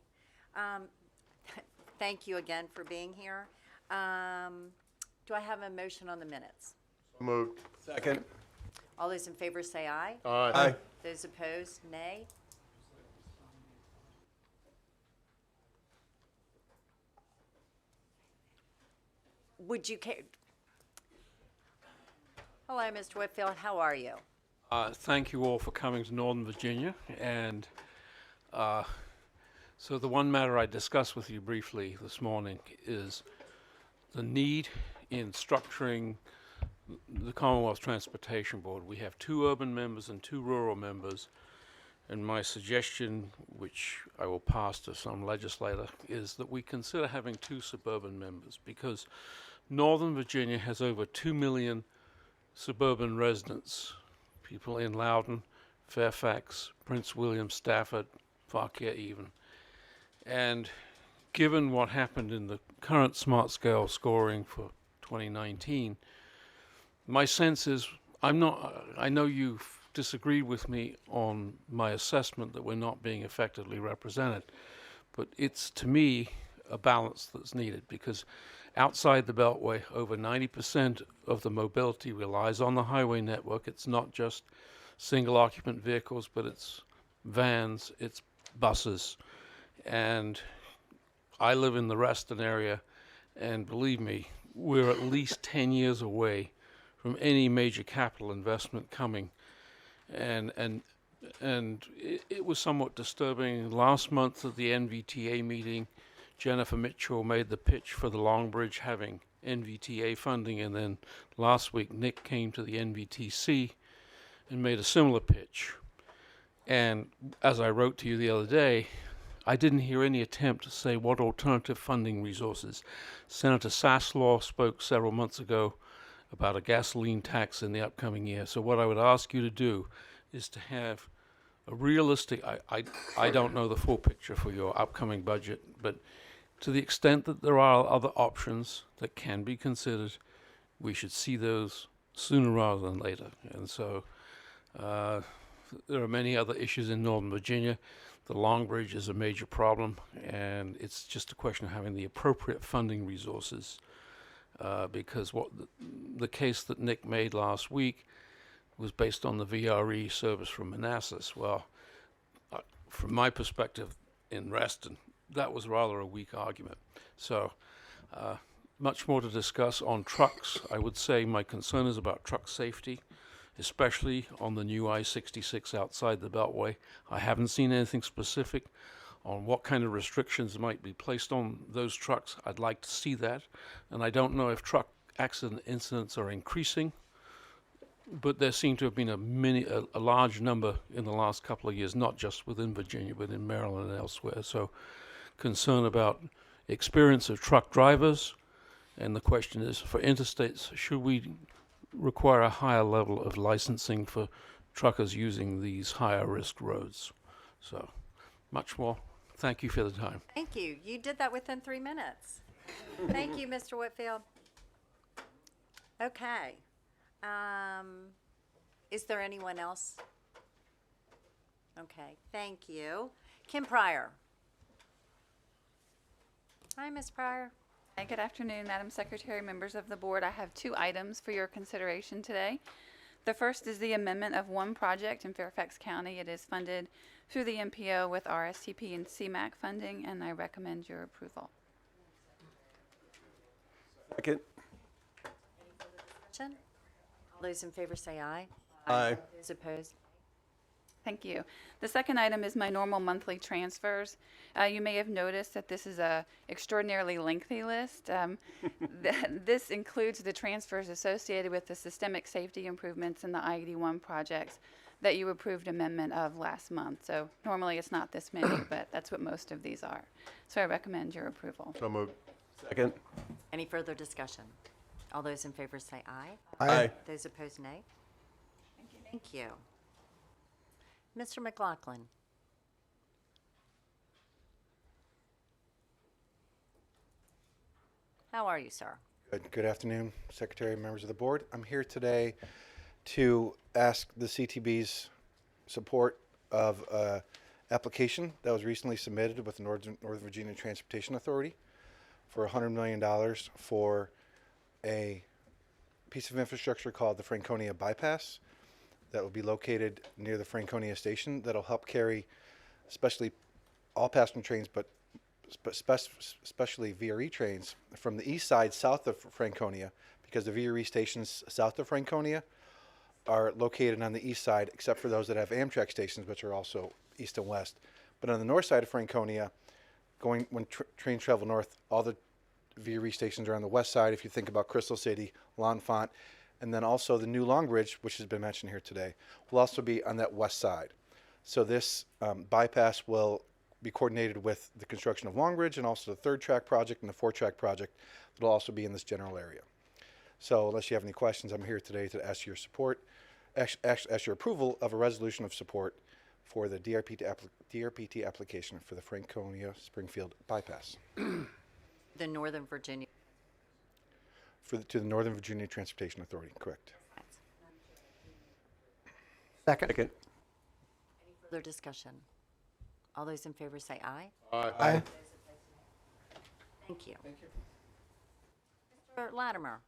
Thank you again for being here. Do I have a motion on the minutes? Moved. Second. All those in favor say aye. Aye. Those opposed, nay. Would you care? Hello, Mr. Whitfield. How are you? Thank you all for coming to Northern Virginia. And so the one matter I discussed with you briefly this morning is the need in structuring the Commonwealth Transportation Board. We have 2 urban members and 2 rural members. And my suggestion, which I will pass to some legislator, is that we consider having 2 suburban members, because Northern Virginia has over 2 million suburban residents, people in Loudoun, Fairfax, Prince William, Stafford, Fauquier even. And given what happened in the current smart scale scoring for 2019, my sense is, I know you've disagreed with me on my assessment that we're not being effectively represented, but it's, to me, a balance that's needed, because outside the Beltway, over 90% of the mobility relies on the highway network. It's not just single occupant vehicles, but it's vans, it's buses. And I live in the Reston area, and believe me, we're at least 10 years away from any major capital investment coming. And it was somewhat disturbing. Last month at the NVTA meeting, Jennifer Mitchell made the pitch for the Long Bridge having NVTA funding, and then last week Nick came to the NVTC and made a similar pitch. And as I wrote to you the other day, I didn't hear any attempt to say what alternative funding resources. Senator Saslaw spoke several months ago about a gasoline tax in the upcoming year. So what I would ask you to do is to have a realistic, I don't know the full picture for your upcoming budget, but to the extent that there are other options that can be considered, we should see those sooner rather than later. And so there are many other issues in Northern Virginia. The Long Bridge is a major problem, and it's just a question of having the appropriate funding resources. Because what the case that Nick made last week was based on the VRE service from Manassas. Well, from my perspective in Reston, that was rather a weak argument. So much more to discuss on trucks. I would say my concern is about truck safety, especially on the new I-66 outside the Beltway. I haven't seen anything specific on what kind of restrictions might be placed on those trucks. I'd like to see that. And I don't know if truck accident incidents are increasing, but there seem to have been a large number in the last couple of years, not just within Virginia, but in Maryland and elsewhere. So concern about experience of truck drivers. And the question is, for interstates, should we require a higher level of licensing for truckers using these higher risk roads? So much more. Thank you for the time. Thank you. You did that within 3 minutes. Thank you, Mr. Whitfield. Okay. Is there anyone else? Okay, thank you. Kim Pryor. Hi, Ms. Pryor. Hi, good afternoon, Madam Secretary, members of the board. I have 2 items for your consideration today. The first is the amendment of one project in Fairfax County. It is funded through the MPO with RSTP and CMAQ funding, and I recommend your approval. Second. Discussion? All those in favor say aye. Aye. Those opposed? Thank you. The second item is my normal monthly transfers. You may have noticed that this is a extraordinarily lengthy list. This includes the transfers associated with the systemic safety improvements in the I-81 projects that you approved amendment of last month. So normally it's not this many, but that's what most of these are. So I recommend your approval. So moved. Second. Any further discussion? All those in favor say aye. Aye. Those opposed, nay. Thank you. Mr. McLaughlin. How are you, sir? Good afternoon, Secretary, members of the board. I'm here today to ask the CTB's support of an application that was recently submitted with the Northern Virginia Transportation Authority for $100 million for a piece of infrastructure called the Franconia Bypass that will be located near the Franconia station that'll help carry especially all passenger trains, but especially VRE trains from the east side south of Franconia, because the VRE stations south of Franconia are located on the east side, except for those that have Amtrak stations, which are also east and west. But on the north side of Franconia, when trains travel north, all the VRE stations are on the west side. If you think about Crystal City, L'Enfant, and then also the new Long Bridge, which has been mentioned here today, will also be on that west side. So this bypass will be coordinated with the construction of Long Bridge and also the 3rd track project and the 4th track project that will also be in this general area. So unless you have any questions, I'm here today to ask your support, ask your approval of a resolution of support for the DRPT application for the Franconia Springfield bypass. The Northern Virginia. To the Northern Virginia Transportation Authority, correct. Second. Second. Any further discussion? All those in favor say aye. Aye. Thank you. Thank you. Mr. Latimer.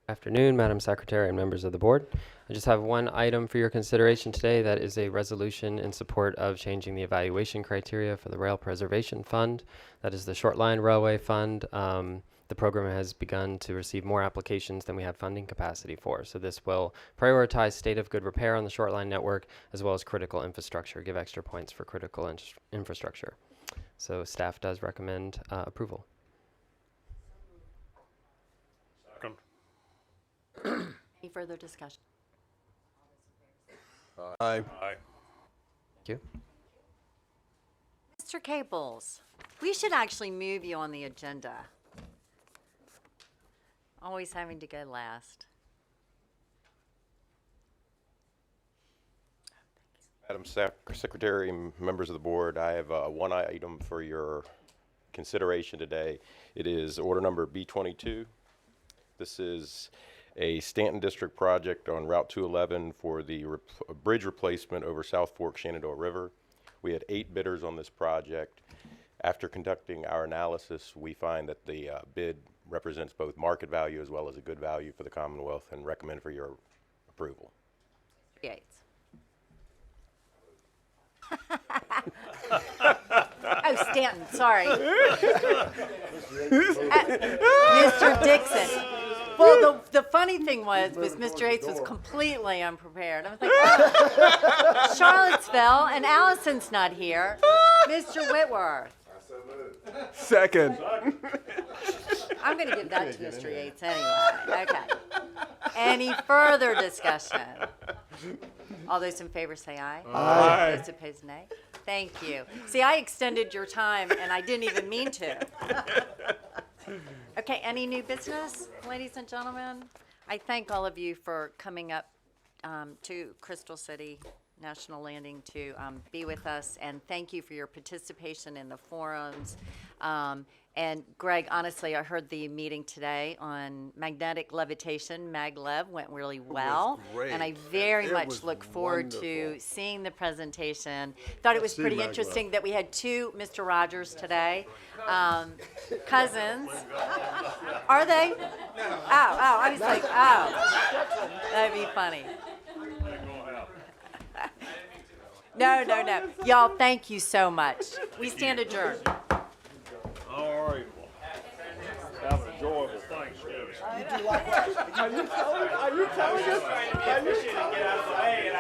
Afternoon, Madam Secretary and members of the board. I just have one item for your consideration today. That is a resolution in support of changing the evaluation criteria for the Rail Preservation Fund. That is the Short Line Railway Fund. The program has begun to receive more applications than we have funding capacity for. So this will prioritize state of good repair on the short line network as well as critical infrastructure, give extra points for critical infrastructure. So staff does recommend approval. Second. Any further discussion? Aye. Aye. Thank you. Mr. Caples, we should actually move you on the agenda. Always having to go last. Madam Secretary, members of the board, I have one item for your consideration today. It is order number B22. This is a Stanton District project on Route 211 for the bridge replacement over South Fork Shenandoah River. We had 8 bidders on this project. After conducting our analysis, we find that the bid represents both market value as well as a good value for the Commonwealth and recommend for your approval. Yates. Oh, Stanton, sorry. Mr. Dixon. Well, the funny thing was Mr. Yates was completely unprepared. I was like, oh, Charlottesville, and Allison's not here. Mr. Whitworth. Second. I'm going to give that to Mr. Yates anyway. Okay. Any further discussion? All those in favor say aye. Aye. Those opposed, nay. Thank you. See, I extended your time, and I didn't even mean to. Okay, any new business, ladies and gentlemen? I thank all of you for coming up to Crystal City National Landing to be with us, and thank you for your participation in the forums. And Greg, honestly, I heard the meeting today on magnetic levitation, maglev, went really well. great. And I very It much was look forward to wonderful. seeing the presentation. Thought it was see pretty maglev. interesting that we had 2 Mr. Rogers today. Cousins. Are they? Oh, I was like, oh. That'd be funny. No. Y'all, thank you so much. We stand adjourned. All right. Have an enjoyable Thanksgiving. Are you telling us? Are you telling us?